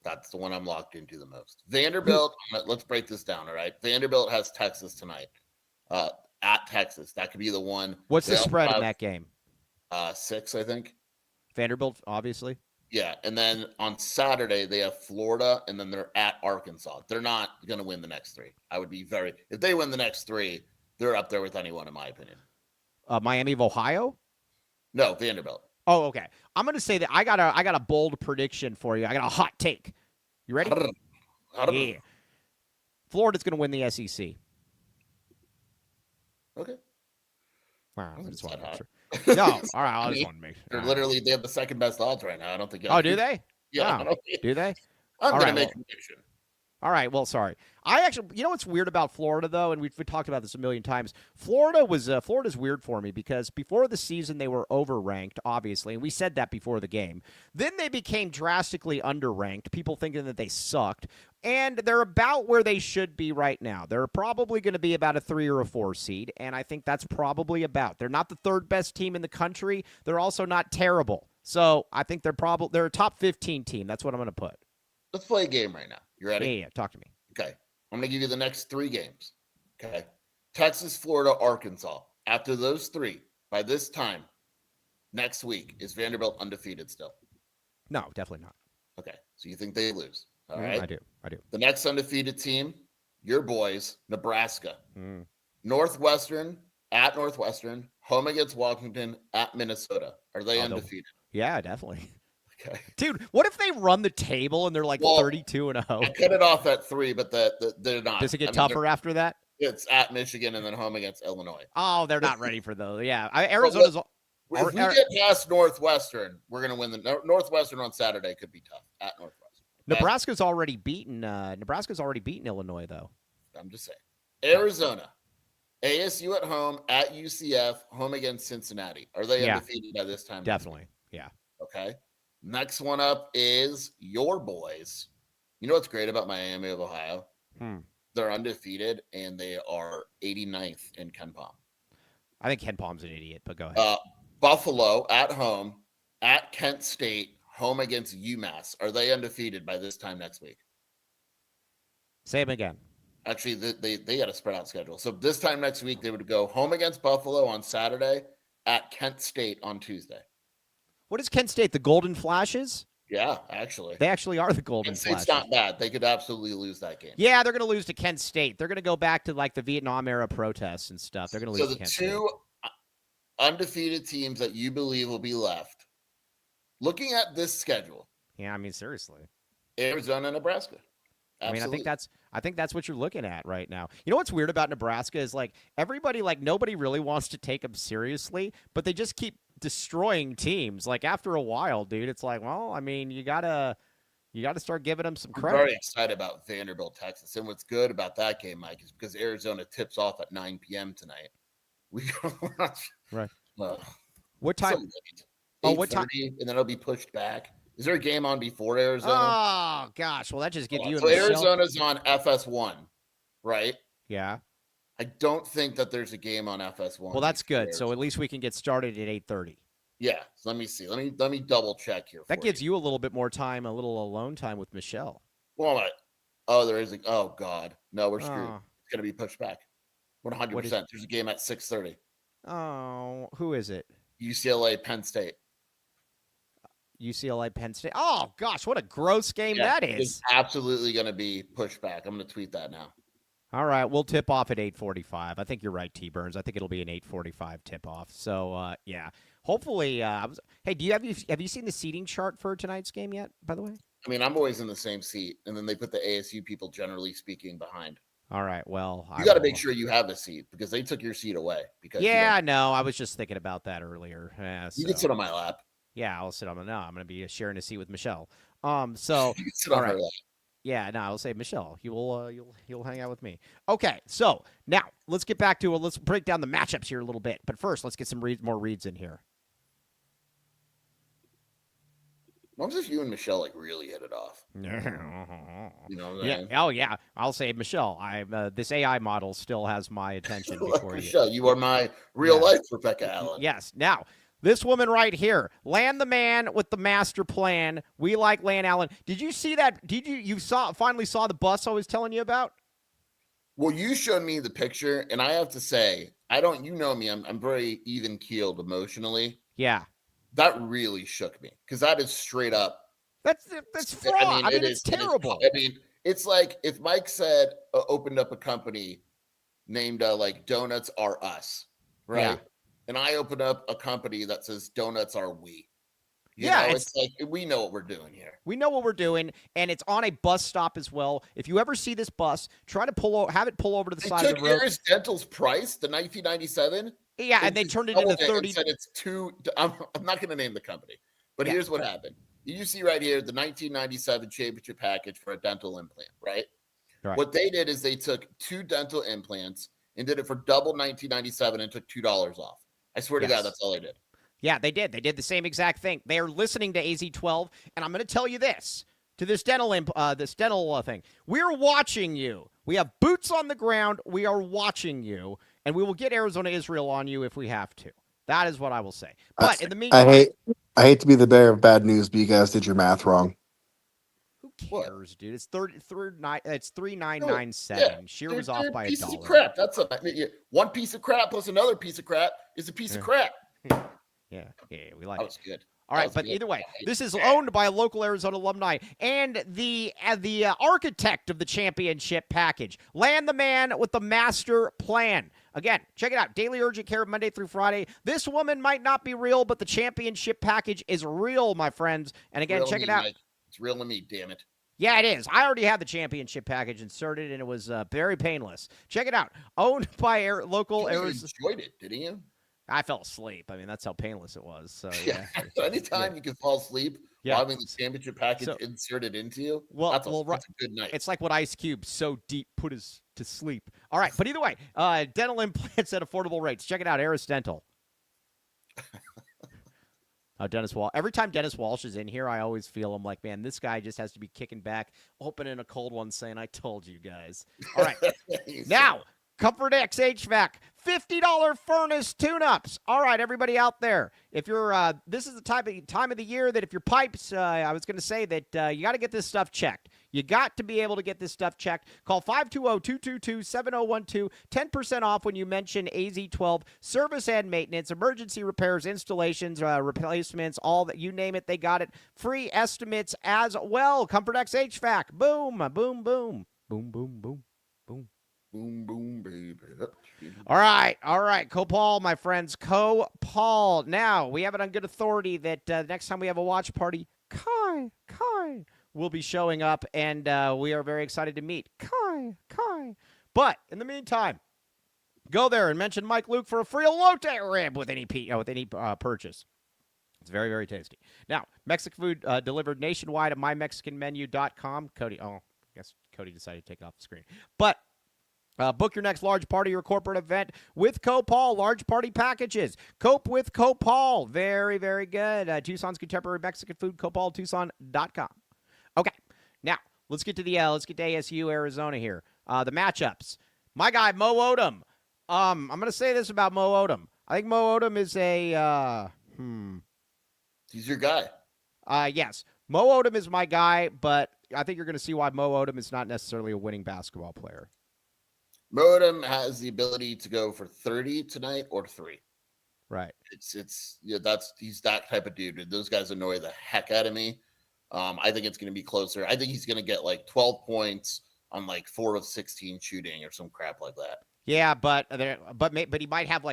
That's the one I'm locked into the most. Vanderbilt, let's break this down, all right? Vanderbilt has Texas tonight. At Texas. That could be the one. What's the spread in that game? 6, I think. Vanderbilt, obviously. Yeah, and then on Saturday, they have Florida, and then they're at Arkansas. They're not going to win the next 3. If they win the next 3, they're up there with anyone, in my opinion. Miami of Ohio? No, Vanderbilt. Oh, okay. I'm gonna say that I got a bold prediction for you. I got a hot take. You ready? Yeah. Florida's gonna win the SEC. Okay. Wow. I just want to make sure. No, all right. I just want to make sure. They have the second best odds right now. I don't think. Oh, do they? Yeah. Oh, do they? I'm gonna make a prediction. All right. Well, sorry. I actually, you know what's weird about Florida though, and we've talked about this a million times. Florida's weird for me because before the season they were overranked, obviously, and we said that before the game. Then they became drastically underranked. People thinking that they sucked, and they're about where they should be right now. They're probably going to be about a 3 or a 4 seed, and I think that's probably about. They're not the 3rd best team in the country. They're also not terrible. So I think they're a top 15 team. That's what I'm going to put. Let's play a game right now. You ready? Yeah. Talk to me. Okay. I'm going to give you the next 3 games. Okay. Texas, Florida, Arkansas. After those 3, by this time, next week, is Vanderbilt undefeated still? No, definitely not. Okay. So you think they lose? All right. I do. The next undefeated team, your boys, Nebraska. Northwestern, at Northwestern, home against Washington, at Minnesota. Are they undefeated? Yeah, definitely. Okay. Dude, what if they run the table and they're like 32-0? I cut it off at 3, but they're not. Does it get tougher after that? It's at Michigan and then home against Illinois. Oh, they're not ready for those. Yeah, Arizona's. If we get past Northwestern, we're going to win. The Northwestern on Saturday could be tough at Northwestern. Okay? Nebraska's already beaten Illinois, though. I'm just saying. Arizona, ASU at home, at UCF, home against Cincinnati. Are they undefeated by this time? Definitely. Yeah. Okay. Next one up is your boys. You know what's great about Miami of Ohio? They're undefeated, and they are 89th in KenPom. I think KenPom's an idiot, but go ahead. Buffalo at home, at Kent State, home against UMass. Are they undefeated by this time next week? Say them again. Actually, they got a spread out schedule. So this time next week, they would go home against Buffalo on Saturday, at Kent State on Tuesday. What is Kent State? The Golden Flashes? Yeah, actually. They actually are the Golden Flashes. It's not bad. They could absolutely lose that game. Yeah, they're going to lose to Kent State. They're going to go back to like the Vietnam era protests and stuff. They're going to lose to Kent State. So the two undefeated teams that you believe will be left, looking at this schedule. Yeah, I mean, seriously. Arizona, Nebraska. Absolutely. I mean, I think that's what you're looking at right now. You know what's weird about Nebraska is like everybody, like nobody really wants to take them seriously, but they just keep destroying teams. Like after a while, dude, it's like, well, I mean, you gotta start giving them some credit. I'm very excited about Vanderbilt, Texas, and what's good about that game, Mike, is because Arizona tips off at 9 p.m. tonight. Right. What time? So what time? And then it'll be pushed back. Is there a game on before Arizona? Oh gosh, well that just gives you. So Arizona's on FS1, right? Yeah. I don't think that there's a game on FS1. Well, that's good. Arizona. So at least we can get started at 8:30. Yeah. So let me see. Let me double check here. That gives you a little bit more time, a little alone time with Michelle. Well, there is. Oh God, no, we're screwed. It's gonna be pushed back. 100%. There's a game at 6:30. Oh, who is it? UCLA, Penn State. UCLA, Penn State. Oh gosh, what a gross game that is! It's absolutely going to be pushed back. I'm going to tweet that now. All right, we'll tip off at 8:45. I think you're right, T. Burns. I think it'll be an 8:45 tip off. So yeah, hopefully. Hey, have you seen the seating chart for tonight's game yet? By the way, I mean, I'm always in the same seat, and then they put the ASU people, generally speaking, behind. All right. Well, you got to make sure you have a seat because they took your seat away. Because no, I was just thinking about that earlier. Yeah, you can sit on my lap. Yeah, I'll sit on my. No, I'm going to be sharing a seat with Michelle. So you can sit on her lap. Yeah, no, I'll say Michelle. You'll hang out with me. Okay, so now let's get back to let's break down the matchups here a little bit. But first, let's get some more reads in here. What if you and Michelle like really hit it off? You know what I mean? Oh yeah. I'll say Michelle. This AI model still has my attention before Michelle, you are my real life Rebecca Allen. Yes. Now, this woman right here, Land the man with the master plan. We like Land Allen. Did you see that? Finally saw the bus I was telling you about? Well, you showed me the picture, and I have to say, you know me, I'm very even keeled emotionally. Yeah. That really shook me because that is straight up. That's fraud. I mean, it's terrible. It's like if Mike said opened up a company named like Donuts Are Us, right? Yeah. And I opened up a company that says Donuts Are We. You know, it's like we know what we're doing here. We know what we're doing, and it's on a bus stop as well. If you ever see this bus, try to have it pull over to the side of the road. Harris Dental's price, the 1997. Yeah, and they turned it into 30. Said it's two. I'm not going to name the company, but here's what happened. You see right here the 1997 championship package for a dental implant, right? What they did is they took 2 dental implants and did it for double 1997 and took $2 off. I swear to God, that's all they did. Yeah, they did. They did the same exact thing. They are listening to AZ12, and I'm going to tell you this. To this dental thing. We're watching you. We have boots on the ground. We are watching you, and we will get Arizona-Israel on you if we have to. That is what I will say. But in the meantime, I hate to be the bearer of bad news, but you guys did your math wrong. Who cares, dude? It's 3997. Shear was off by $1. Piece of crap. That's one piece of crap plus another piece of crap is a piece of crap. Yeah, we like it. That was good. All right, but either way, this is owned by a local Arizona alumni and the architect of the championship package. Land the man with the master plan. Again, check it out. Daily urgent care Monday through Friday. This woman might not be real, but the championship package is real, my friends. And again, check it out. Mike. It's real to me, damn it. Yeah, it is. I already had the championship package inserted, and it was very painless. Check it out. Owned by local You Arizona. enjoyed it, didn't you? I fell asleep. I mean, that's how painless it was. So Yeah. yeah. Anytime Yeah. you can fall asleep Yeah. while having the championship package So- inserted into you, Well, that's well, a good night. it's like what Ice Cube so deep put us to sleep. All right, but either way, dental implants at affordable rates. Check it out, Aris Dental. Dennis Walsh. Every time Dennis Walsh is in here, I always feel I'm like, man, this guy just has to be kicking back, opening a cold one, saying, "I told you guys." All right, now Comfort X HVAC, $50 furnace tune-ups. All right, everybody out there, if you're, this is the time of the year that if your pipes, I was going to say that you got to get this stuff checked. You got to be able to get this stuff checked. Call 520-222-7012. 10% off when you mention AZ12. Service and maintenance, emergency repairs, installations, replacements, all that. You name it, they got it. Free estimates as well. Comfort X HVAC. Boom, boom, boom. Boom, boom, boom, boom. Boom, boom, baby. All right. Copal, my friends. Copal. Now, we have it on good authority that next time we have a watch party, Kai will be showing up, and we are very excited to meet Kai. But in the meantime, go there and mention Mike Luke for a free elote rib with any purchase. It's very, very tasty. Now, Mexican food delivered nationwide at mymexicanmenu.com. Cody, I guess Cody decided to take off the screen. But book your next large party or corporate event with Copal. Large party packages. Cope with Copal. Very, very good. Tucson's contemporary Mexican food. CopalTucson.com. Okay, now let's get to ASU Arizona here. The matchups. My guy Mo Odom. I'm gonna say this about Mo Odom. I think Mo Odom is He's your guy. Yes, Mo Odom is my guy, but I think you're gonna see why Mo Odom is not necessarily a winning basketball player. Modem has the ability to go for 30 tonight or 3. Right. He's that type of dude. Those guys annoy the heck out of me. I think it's going to be closer. I think he's going to get like 12 points on like 4 of 16 shooting or some crap like that. Yeah, but he might have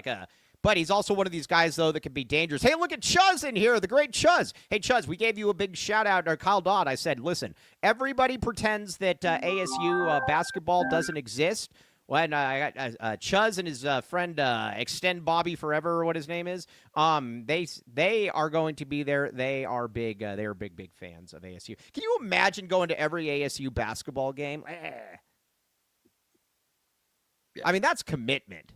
but he's also one of these guys, though, that can be dangerous. Hey, look at Chuz in here, the great Chuz. Hey, Chuz, we gave you a big shout-out, or Kyle Dodd. I said, listen, everybody pretends that ASU basketball doesn't exist. When I got Chuz and his friend Extend Bobby Forever, or what his name is, they are going to be there. They are big. They are big fans of ASU. Can you imagine going to every ASU basketball game? Yeah. I mean, that's commitment.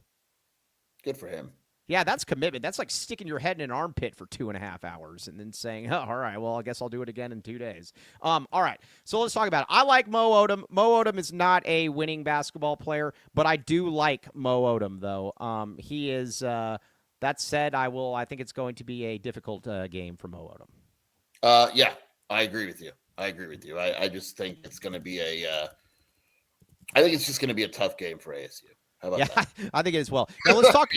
Good for him. Yeah, that's commitment. That's like sticking your head in an armpit for 2.5 hours and then saying, oh, all right, well, I guess I'll do it again in 2 days. All right, so let's talk about it. I like Mo Odom. Mo Odom is not a winning basketball player, but I do like Mo Odom, though. He is, that said, I think it's going to be a difficult game for Mo Odom. Yeah, I agree with you. I just think it's going to be I think it's just going to be a tough game for ASU. How about that? I think it is well. Now let's talk.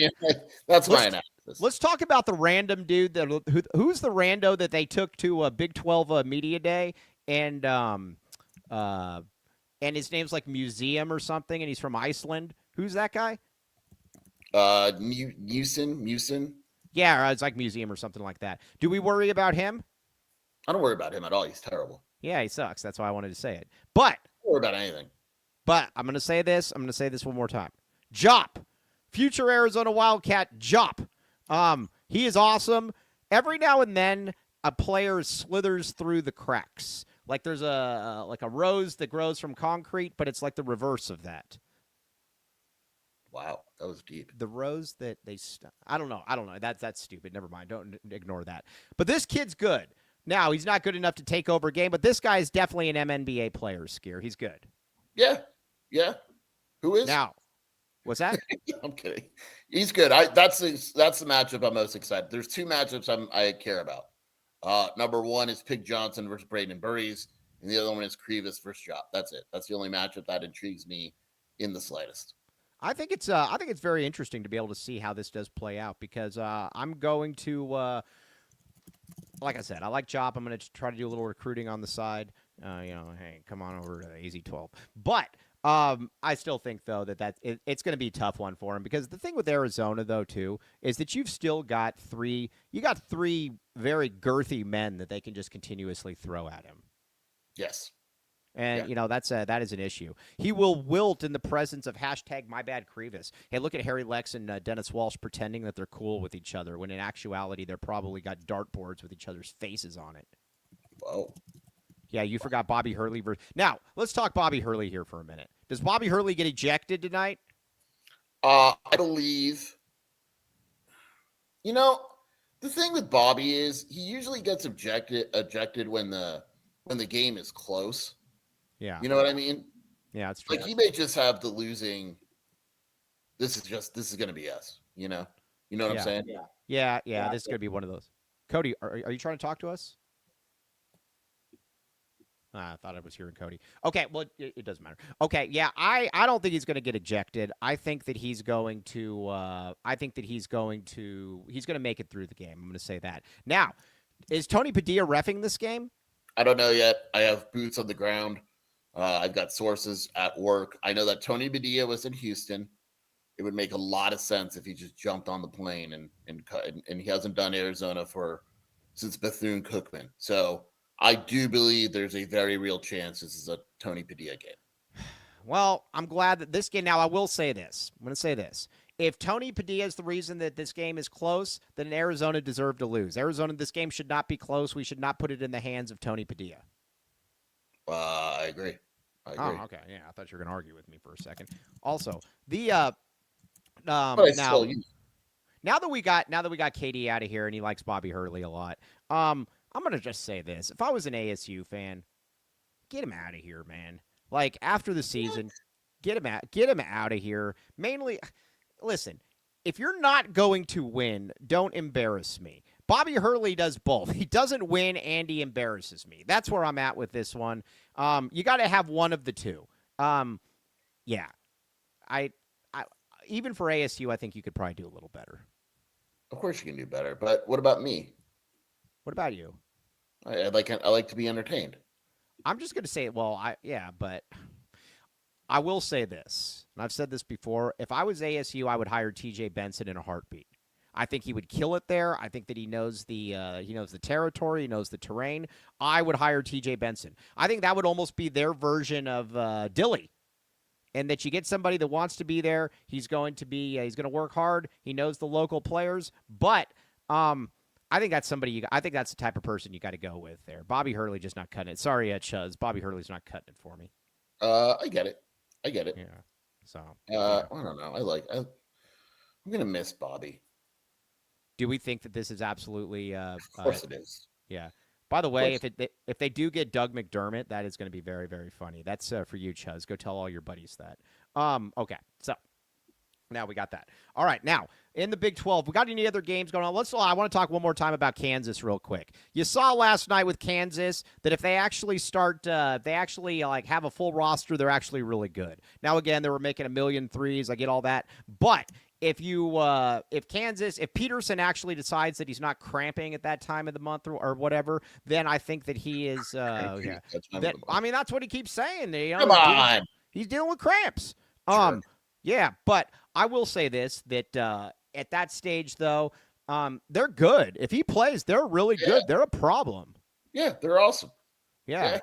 That's my analysis. Let's talk about the random dude who's the rando that they took to a Big 12 media day, and his name's like Museum or something, and he's from Iceland. Who's that guy? Musin. Yeah, it's like Museum or something like that. Do we worry about him? I don't worry about him at all. He's terrible. Yeah, he sucks. That's why I wanted to say it. But I don't worry about anything. But I'm going to say this. I'm going to say this one more time. Jop, future Arizona Wildcat Jop. He is awesome. Every now and then, a player slithers through the cracks. Like there's a rose that grows from concrete, but it's like the reverse of that. Wow, that was deep. The rose that they I don't know. That's stupid. Never mind. Don't ignore that. But this kid's good. Now, he's not good enough to take over a game, but this guy is definitely an MNBA player, Skier. He's good. Yeah. Who is? Now, what's that? I'm kidding. He's good. That's the matchup I'm most excited. There's 2 matchups I care about. Number 1 is Pig Johnson versus Braden Burries, and the other one is Krivas versus Jop. That's it. That's the only matchup that intrigues me in the slightest. I think it's very interesting to be able to see how this does play out because I'm going to like I said, I like Jop. I'm going to try to do a little recruiting on the side. Hey, come on over to AZ12. But I still think, though, that it's going to be a tough one for him because the thing with Arizona, though, too, is that you've still got three very girthy men that they can just continuously throw at him. Yes. And, that is an issue. He will wilt in the presence of #MyBadCrevis. Hey, look at Harry Lex and Dennis Walsh pretending that they're cool with each other when in actuality they're probably got dartboards with each other's faces on it. Whoa. Yeah, you forgot Bobby Hurley. Now, let's talk Bobby Hurley here for a minute. Does Bobby Hurley get ejected tonight? I believe. The thing with Bobby is he usually gets ejected when the game is close. Yeah. You know what I mean? Yeah, that's true. Like he may just have the losing. This is going to be us. You know what I'm saying? Yeah. This is going to be one of those. Cody, are you trying to talk to us? I thought I was hearing Cody. Okay, well, it doesn't matter. Okay, yeah, I don't think he's going to get ejected. I think that he's going to. He's going to make it through the game. I'm going to say that. Now, is Tony Padilla reffing this game? I don't know yet. I have boots on the ground. I've got sources at work. I know that Tony Padilla was in Houston. It would make a lot of sense if he just jumped on the plane and he hasn't done Arizona since Bethune-Cookman. So I do believe there's a very real chance this is a Tony Padilla game. Well, I'm glad that this game. Now, I will say this. I'm going to say this. If Tony Padilla is the reason that this game is close, then Arizona deserved to lose. Arizona, this game should not be close. We should not put it in the hands of Tony Padilla. I agree. Oh, okay. Yeah, I thought you were going to argue with me for a second. Also, now that we got KD out of here and he likes Bobby Hurley a lot, I'm going to just say this. If I was an ASU fan, get him out of here, man. Like, after the season, get him out of here. Mainly, listen, if you're not going to win, don't embarrass me. Bobby Hurley does both. He doesn't win and he embarrasses me. That's where I'm at with this one. You got to have one of the two. Yeah. I even for ASU, I think you could probably do a little better. Of course you can do better, but what about me? What about you? I like to be entertained. I'm just going to say, but I will say this, and I've said this before. If I was ASU, I would hire TJ Benson in a heartbeat. I think he would kill it there. I think that he knows the territory, he knows the terrain. I would hire TJ Benson. I think that would almost be their version of Dilly, and that you get somebody that wants to be there. He's going to work hard. He knows the local players, but I think that's somebody. I think that's the type of person you got to go with there. Bobby Hurley just not cutting it. Sorry, Chuz. Bobby Hurley's not cutting it for me. I get it. Yeah. So. I don't know. I'm gonna miss Bobby. Do we think that this is absolutely? Of course it is. Yeah. By the way, if they do get Doug McDermott, that is going to be very, very funny. That's for you, Chuz. Go tell all your buddies that. Okay. So. Now we got that. All right. Now, in the Big 12, we got any other games going on? I want to talk one more time about Kansas real quick. You saw last night with Kansas that if they actually have a full roster, they're actually really good. Now, again, they were making 1 million threes. I get all that. But if Peterson actually decides that he's not cramping at that time of the month or whatever, then I think that he is, that's what he keeps saying. Come on. He's dealing with cramps. Sure. Yeah, but I will say this, that at that stage, though, they're good. If he plays, they're really good. They're a problem. Yeah, they're awesome. Yeah.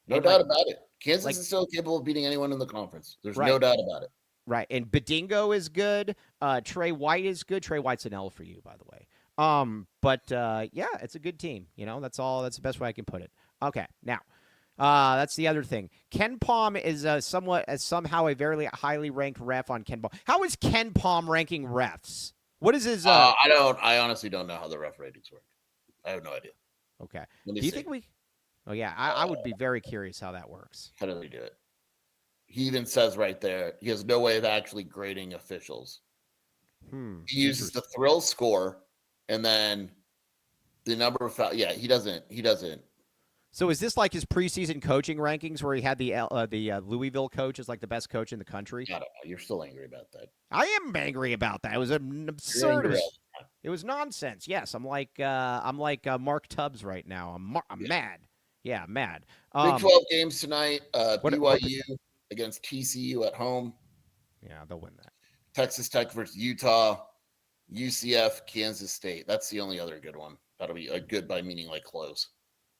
No doubt about it. Kansas is still capable of beating anyone in the conference. There's no doubt about it. Right, and Badingo is good. Trey White is good. Trey White's an L for you, by the way. It's a good team. That's the best way I can put it. Okay, now. That's the other thing. Ken Palm is somehow a very highly ranked ref on Ken Palm. How is Ken Palm ranking refs? What is his? I honestly don't know how the ref ratings work. I have no idea. Okay. Do you think we? Oh yeah, I would be very curious how that works. How do they do it? He even says right there he has no way of actually grading officials. He uses the thrill score and then the number of fouls. Yeah, he doesn't. So is this like his preseason coaching rankings where he had the Louisville coach as like the best coach in the country? I don't know. You're still angry about that. I am angry about that. It was an absurd. It was nonsense. Yes, I'm like Mark Tubbs right now. I'm mad. Yeah, mad. Big 12 games tonight. BYU against TCU at home. Yeah, they'll win that. Texas Tech versus Utah. UCF, Kansas State. That's the only other good one. That'll be a good by meaning like close.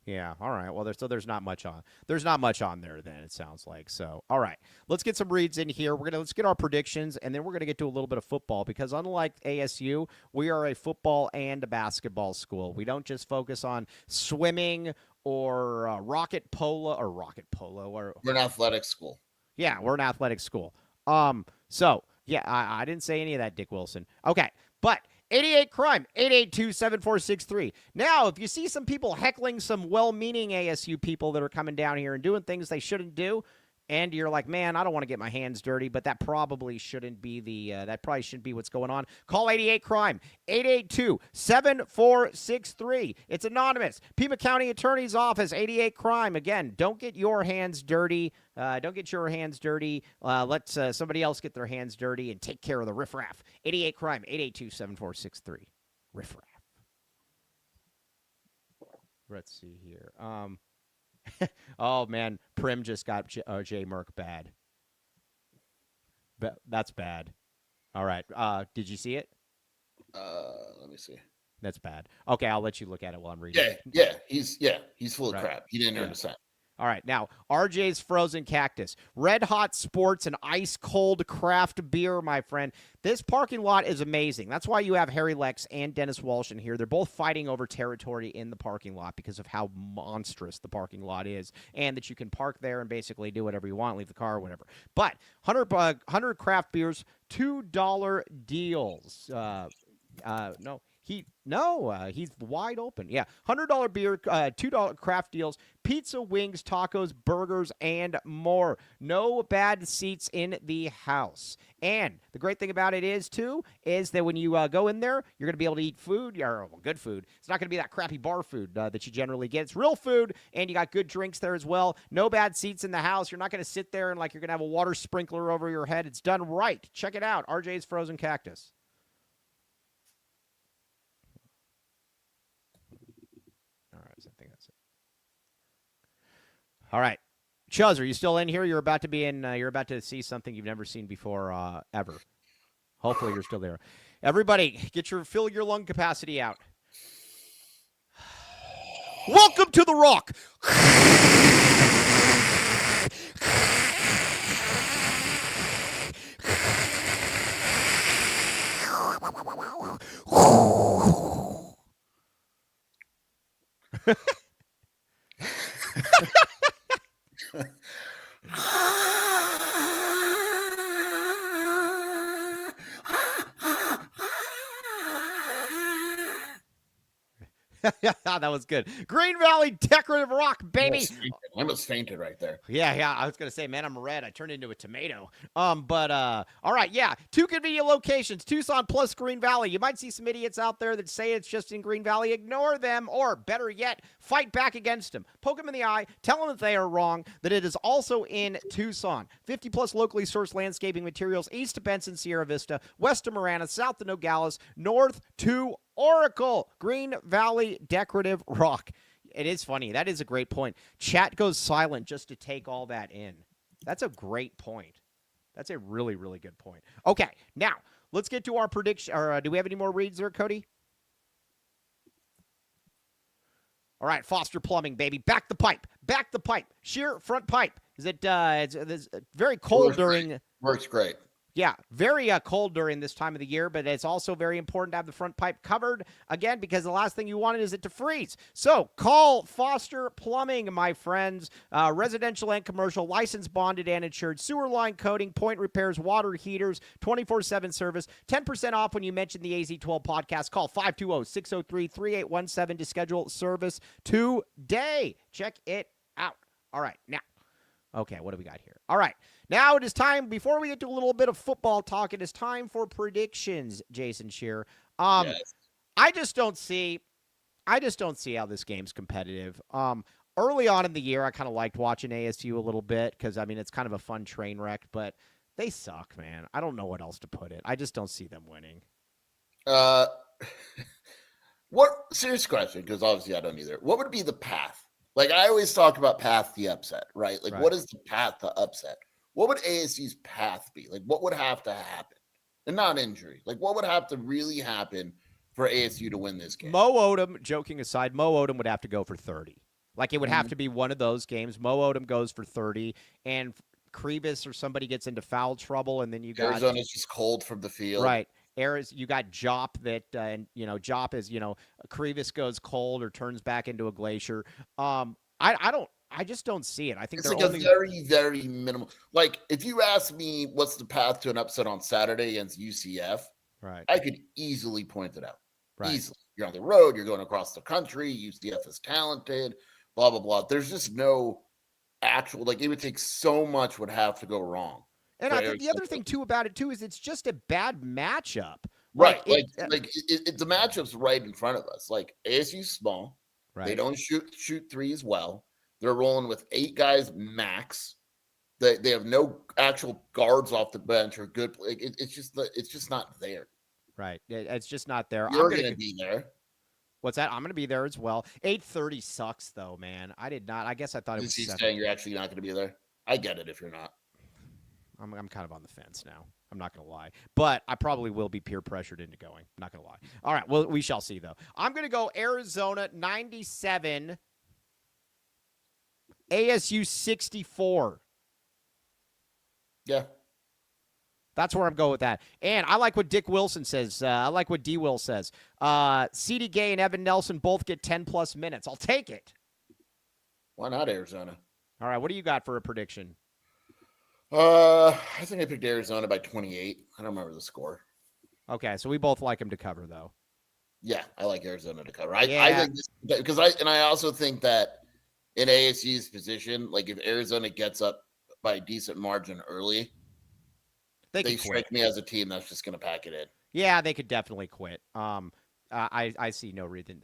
Yeah. All right. Well, there's not much on. There's not much on there then, it sounds like. So, all right. Let's get some reads in here. Let's get our predictions, and then we're gonna get to a little bit of football because unlike ASU, we are a football and a basketball school. We don't just focus on swimming or rocket polo or We're an athletic school. yeah, we're an athletic school. So yeah, I didn't say any of that, Dick Wilson. Okay, but 88 Crime, 882-7463. Now, if you see some people heckling some well-meaning ASU people that are coming down here and doing things they shouldn't do, and you're like, man, I don't want to get my hands dirty, but that probably shouldn't be that probably shouldn't be what's going on. Call 88 Crime, 882-7463. It's anonymous. Pima County Attorney's Office, 88 Crime. Again, don't get your hands dirty. Don't get your hands dirty. Let somebody else get their hands dirty and take care of the riffraff. 88 Crime, 882-7463. Riffraff. Let's see here. Oh, man. Prim just got J. Merck bad. That's bad. All right. Did you see it? Let me see. That's bad. Okay, I'll let you look at it while I'm reading. He's full of crap. He didn't understand. All right, now, RJ's Frozen Cactus. Red Hot Sports and ice-cold craft beer, my friend. This parking lot is amazing. That's why you have Harry Lex and Dennis Walsh in here. They're both fighting over territory in the parking lot because of how monstrous the parking lot is and that you can park there and basically do whatever you want, leave the car or whatever. But 100 craft beers, $2 deals. He's wide open. Yeah, $100 beer, $2 craft deals, pizza, wings, tacos, burgers, and more. No bad seats in the house. And the great thing about it is that when you go in there, you're going to be able to eat food, or good food. It's not going to be that crappy bar food that you generally get. It's real food, and you got good drinks there as well. No bad seats in the house. You're not going to sit there and like you're going to have a water sprinkler over your head. It's done right. Check it out. RJ's Frozen Cactus. I think that's it. All right. Chuz, are you still in here? You're about to be in. You're about to see something you've never seen before, ever. Hopefully, you're still there. Everybody, fill your lung capacity out. Welcome to the Rock. That was good. Green Valley Decorative Rock, baby. I almost fainted right there. Yeah. I was going to say, man, I'm red. I turned into a tomato. All right, yeah. 2 convenient locations, Tucson plus Green Valley. You might see some idiots out there that say it's just in Green Valley. Ignore them, or better yet, fight back against them. Poke them in the eye. Tell them that they are wrong, that it is also in Tucson. 50 plus locally sourced landscaping materials, east to Benson, Sierra Vista, west to Marana, south to Nogales, north to Oracle. Green Valley Decorative Rock. It is funny. That is a great point. Chat goes silent just to take all that in. That's a great point. That's a really, really good point. Okay, now let's get to our prediction. Or do we have any more reads there, Cody? All right, Foster Plumbing, baby. Back the pipe. Back the pipe. Sheer front pipe. Is it? It's very cold during. Works great. Yeah, very cold during this time of the year, but it's also very important to have the front pipe covered, again, because the last thing you want is it to freeze. So call Foster Plumbing, my friends. Residential and commercial, licensed, bonded, and insured. Sewer line coating, point repairs, water heaters, 24/7 service. 10% off when you mention the AZ12 podcast. Call 520-603-3817 to schedule service today. Check it out. All right, now. Okay, what do we got here? All right. Now it is time, before we get to a little bit of football talk, it is time for predictions, Jason Shearer. Yes. I just don't see how this game's competitive. Early on in the year, I kind of liked watching ASU a little bit because, I mean, it's kind of a fun train wreck, but they suck, man. I don't know what else to put it. I just don't see them winning. Serious question, because obviously I don't either. What would be the path? Like, I always talk about path to upset, right? Like, What is the path to upset? What would ASU's path be? Like, what would have to happen? And not injury. Like, what would have to really happen for ASU to win this game? Mo Odom, joking aside, Mo Odom would have to go for 30. Like it would have to be one of those games. Mo Odom goes for 30, and Krivas or somebody gets into foul trouble, and then you got Arizona's just cold from the field. right. You got Jop that, and Jop is Krivas goes cold or turns back into a glacier. I just don't see it. I think It's they're like only a very, very minimal. Like, if you ask me what's the path to an upset on Saturday against UCF, right. I could easily point it out. Right. Easily. You're on the road. You're going across the country. UCF is talented, blah, blah, blah. There's just no actual, like, it would take so much would have to go wrong. And I think the other thing, too, about it, too, is it's just a bad matchup. Right. The matchup's right in front of us. Like, ASU's small. Right. They don't shoot threes well. They're rolling with 8 guys max. They have no actual guards off the bench or good. Like, it's just not there. Right. It's just not there. You're going to be there. What's that? I'm going to be there as well. 8:30 sucks, though, man. I did not. I guess I thought it was. Is he saying you're actually not going to be there? I get it if you're not. I'm kind of on the fence now. I'm not going to lie. But I probably will be peer pressured into going. I'm not going to lie. All right. Well, we shall see, though. I'm going to go Arizona 97, ASU 64. Yeah. That's where I'm going with that. And I like what Dick Wilson says. I like what D. Will says. C.D. Gay and Evan Nelson both get 10-plus minutes. I'll take it. Why not Arizona? All right. What do you got for a prediction? I think I picked Arizona by 28. I don't remember the score. Okay. So we both like them to cover, though. Yeah, I like Arizona to cover. I think because I also think that in ASU's position, like if Arizona gets up by a decent margin early, they strike me as a team that's just going to pack it in. Yeah, they could definitely quit. I see no reason.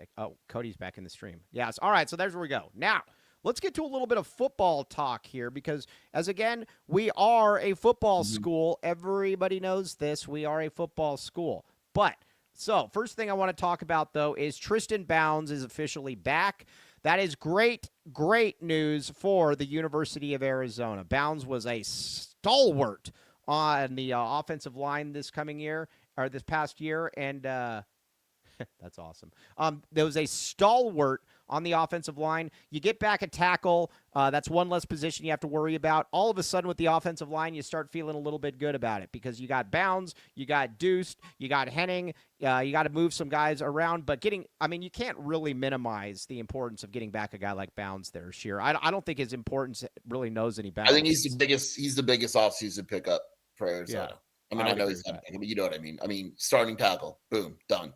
Cody's back in the stream. Yes. All right. So there's where we go. Now, let's get to a little bit of football talk here because, as again, we are a football school. Everybody knows this. We are a football school. But, so, first thing I want to talk about, though, is Tristan Bounds is officially back. That is great, great news for the University of Arizona. Bounds was a stalwart on the offensive line this past year, and that's awesome. There was a stalwart on the offensive line. You get back a tackle. That's one less position you have to worry about. All of a sudden with the offensive line, you start feeling a little bit good about it because you got Bounds, you got Deuced, you got Henning. You got to move some guys around. But you can't really minimize the importance of getting back a guy like Bounds there, Sheer. I don't think his importance really knows any better. I think he's the biggest offseason pickup for Arizona. Yeah. I know he's not, but you know what I mean. I mean, starting tackle, boom, done.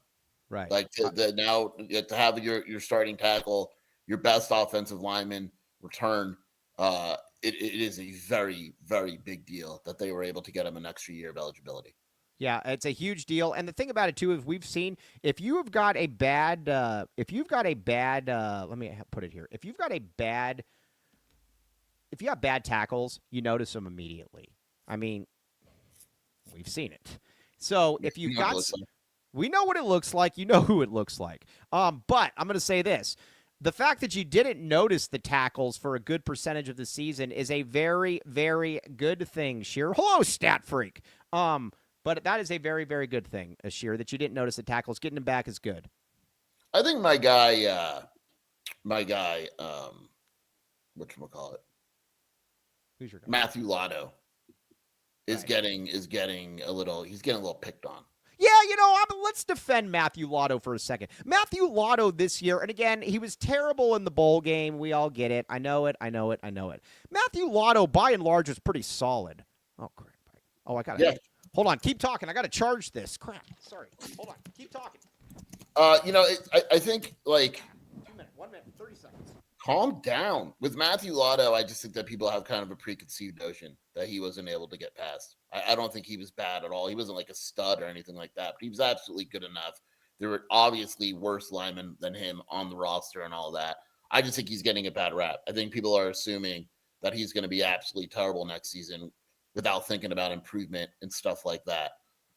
Right. Like now to have your starting tackle, your best offensive lineman return, it is a very, very big deal that they were able to get him an extra year of eligibility. Yeah, it's a huge deal. And the thing about it too is we've seen if you have got a bad let me put it here. If you have bad tackles, you notice them immediately. I mean, we've seen it. So if you've got we know what it looks like. You know who it looks like. But I'm going to say this. The fact that you didn't notice the tackles for a good percentage of the season is a very, very good thing, Sheer. Hello, Stat Freak. But that is a very, very good thing, Sheer, that you didn't notice the tackles. Getting them back is good. I think my guy, whatchamacallit? Who's your guy? Matthew Lotto is getting a little picked on. Yeah, let's defend Matthew Lotto for a second. Matthew Lotto this year, and again, he was terrible in the bowl game. We all get it. I know it. Matthew Lotto, by and large, was pretty solid. Oh, crap. Oh, I got it. Yeah. Hold on. Keep talking. I got to charge this. Crap. Sorry. Hold on. Keep talking. I think, 1 minute, 30 seconds. Calm down. With Matthew Lotto, I just think that people have kind of a preconceived notion that he wasn't able to get past. I don't think he was bad at all. He wasn't like a stud or anything like that, but he was absolutely good enough. There were obviously worse linemen than him on the roster and all that. I just think he's getting a bad rap. I think people are assuming that he's going to be absolutely terrible next season without thinking about improvement and stuff like that.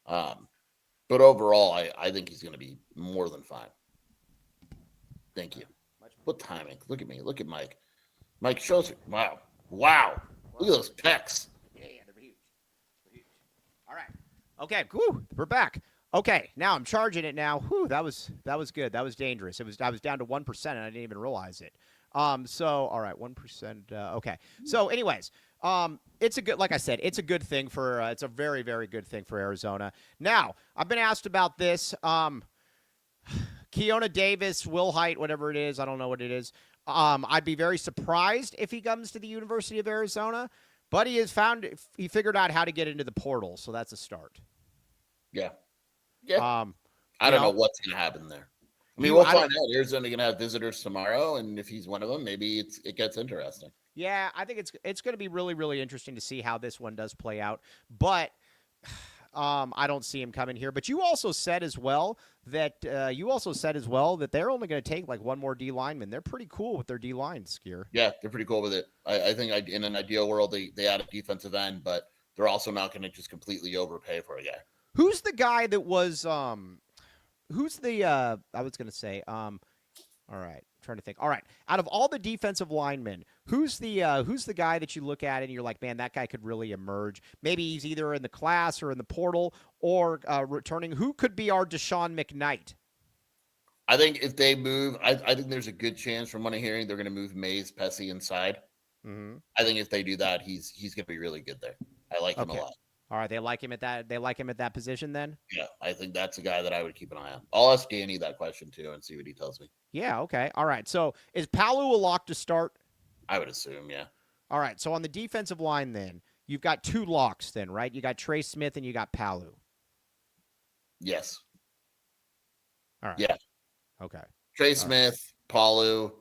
But overall, I think he's going to be more than fine. Thank you. What timing? Look at me. Look at Mike. Mike shows it. Wow. Look at those pecs. Yeah, they're huge. All right. Okay, whew, we're back. Okay, now I'm charging it now. Whew, that was good. That was dangerous. I was down to 1% and I didn't even realize it. So all right, 1%. Okay. So, anyways, it's a good, like I said, it's a good thing for. It's a very, very good thing for Arizona. Now, I've been asked about this. Keona Davis, Will Height, whatever it is, I don't know what it is. I'd be very surprised if he comes to the University of Arizona, but he figured out how to get into the portal, so that's a start. Yeah. I don't know what's going to happen there. I mean, we'll find out. Arizona going to have visitors tomorrow, and if he's one of them, maybe it gets interesting. Yeah, I think it's going to be really, really interesting to see how this one does play out. But I don't see him coming here. But you also said as well that they're only going to take like one more D lineman. They're pretty cool with their D line, Skier. Yeah, they're pretty cool with it. I think in an ideal world they add a defensive end, but they're also not going to just completely overpay for a guy. Who's the guy that was who's the I was going to say all right, I'm trying to think. All right, out of all the defensive linemen, who's the guy that you look at and you're like, man, that guy could really emerge? Maybe he's either in the class or in the portal or returning. Who could be our Deshaun McKnight? I think if they move, I think there's a good chance from what I'm hearing they're going to move Mays Pesci inside. Mm-hmm. I think if they do that, he's going to be really good there. I like him a lot. All right, they like him at that position then? Yeah, I think that's a guy that I would keep an eye on. I'll ask Danny that question too and see what he tells me. Yeah, okay. All right. So is Palu a lock to start? I would assume, yeah. All right. So on the defensive line then, you've got two locks then, right? You got Trey Smith and you got Palu. Yes. All right. Yeah. Okay. Trey Smith, Palu.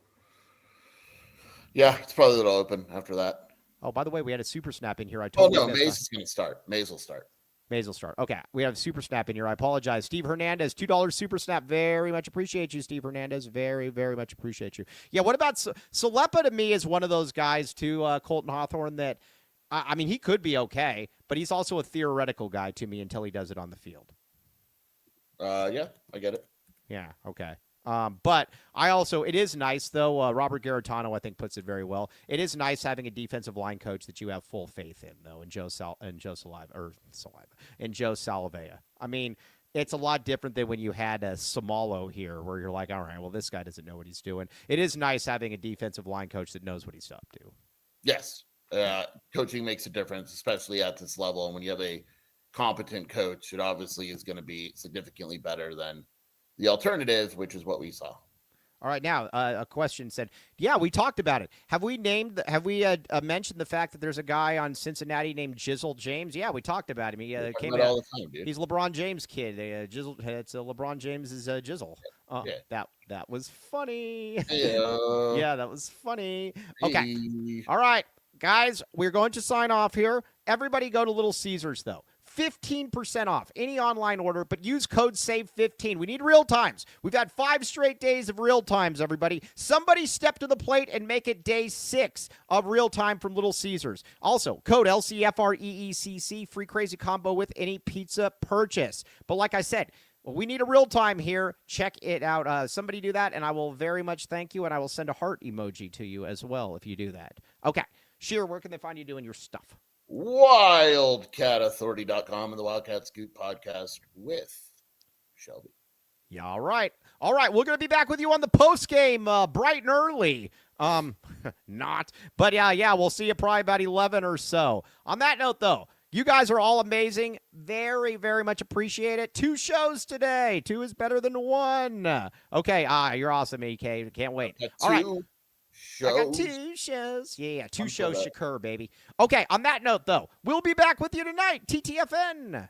Yeah, it's probably a little open after that. Oh, by the way, we had a super snap in here. No, Mays is going to start. Mays will start. Mays will start. Okay, we have a super snap in here. I apologize. Steve Hernandez, $2 super snap. Very much appreciate you, Steve Hernandez. Very, very much appreciate you. Yeah, what about Salepa to me is one of those guys too, Colton Hawthorne, that, I mean, he could be okay, but he's also a theoretical guy to me until he does it on the field. Yeah, I get it. Yeah, okay. But it is nice though. Robert Garetano, I think, puts it very well. It is nice having a defensive line coach that you have full faith in, though, in Joe Salavea. I mean, it's a lot different than when you had a Samalo here, where you're like, all right, well, this guy doesn't know what he's doing. It is nice having a defensive line coach that knows what he's up to. Yes, coaching makes a difference, especially at this level. And when you have a competent coach, it obviously is going to be significantly better than the alternative, which is what we saw. All right, now a question said, "Yeah, we talked about it. Have we mentioned the fact that there's a guy on Cincinnati named Jizzle James? Yeah, we talked about him. He came out all the time, dude. He's LeBron James' kid. Jizzle, it's LeBron James's Jizzle. Yeah. That was funny. Yeah, that was funny. Okay, all right, guys, we're going to sign off here. Everybody, go to Little Caesars though. 15% off any online order, but use code SAVE15. We need real times. We've had 5 straight days of real times, everybody. Somebody step to the plate and make it day 6 of real time from Little Caesars. Also, code LCFREECC, free crazy combo with any pizza purchase. But like I said, we need a real time here. Check it out. Somebody do that, and I will very much thank you, and I will send a heart emoji to you as well if you do that. Okay. Shearer, where can they find you doing your stuff? WildcatAuthority.com and the Wildcat Scoop podcast with Shelby. Yeah, all right. All right, we're going to be back with you on the post game bright and early. Not. But yeah, we'll see you probably about 11 or so. On that note, though, you guys are all amazing. Very, very much appreciate it. 2 shows today. 2 is better than 1. Okay, you're awesome, AK. Can't wait. All right. Shows. I got 2 shows. Yeah, 2 shows, Shakur, baby. Okay, on that note, though, we'll be back with you tonight. TTFN.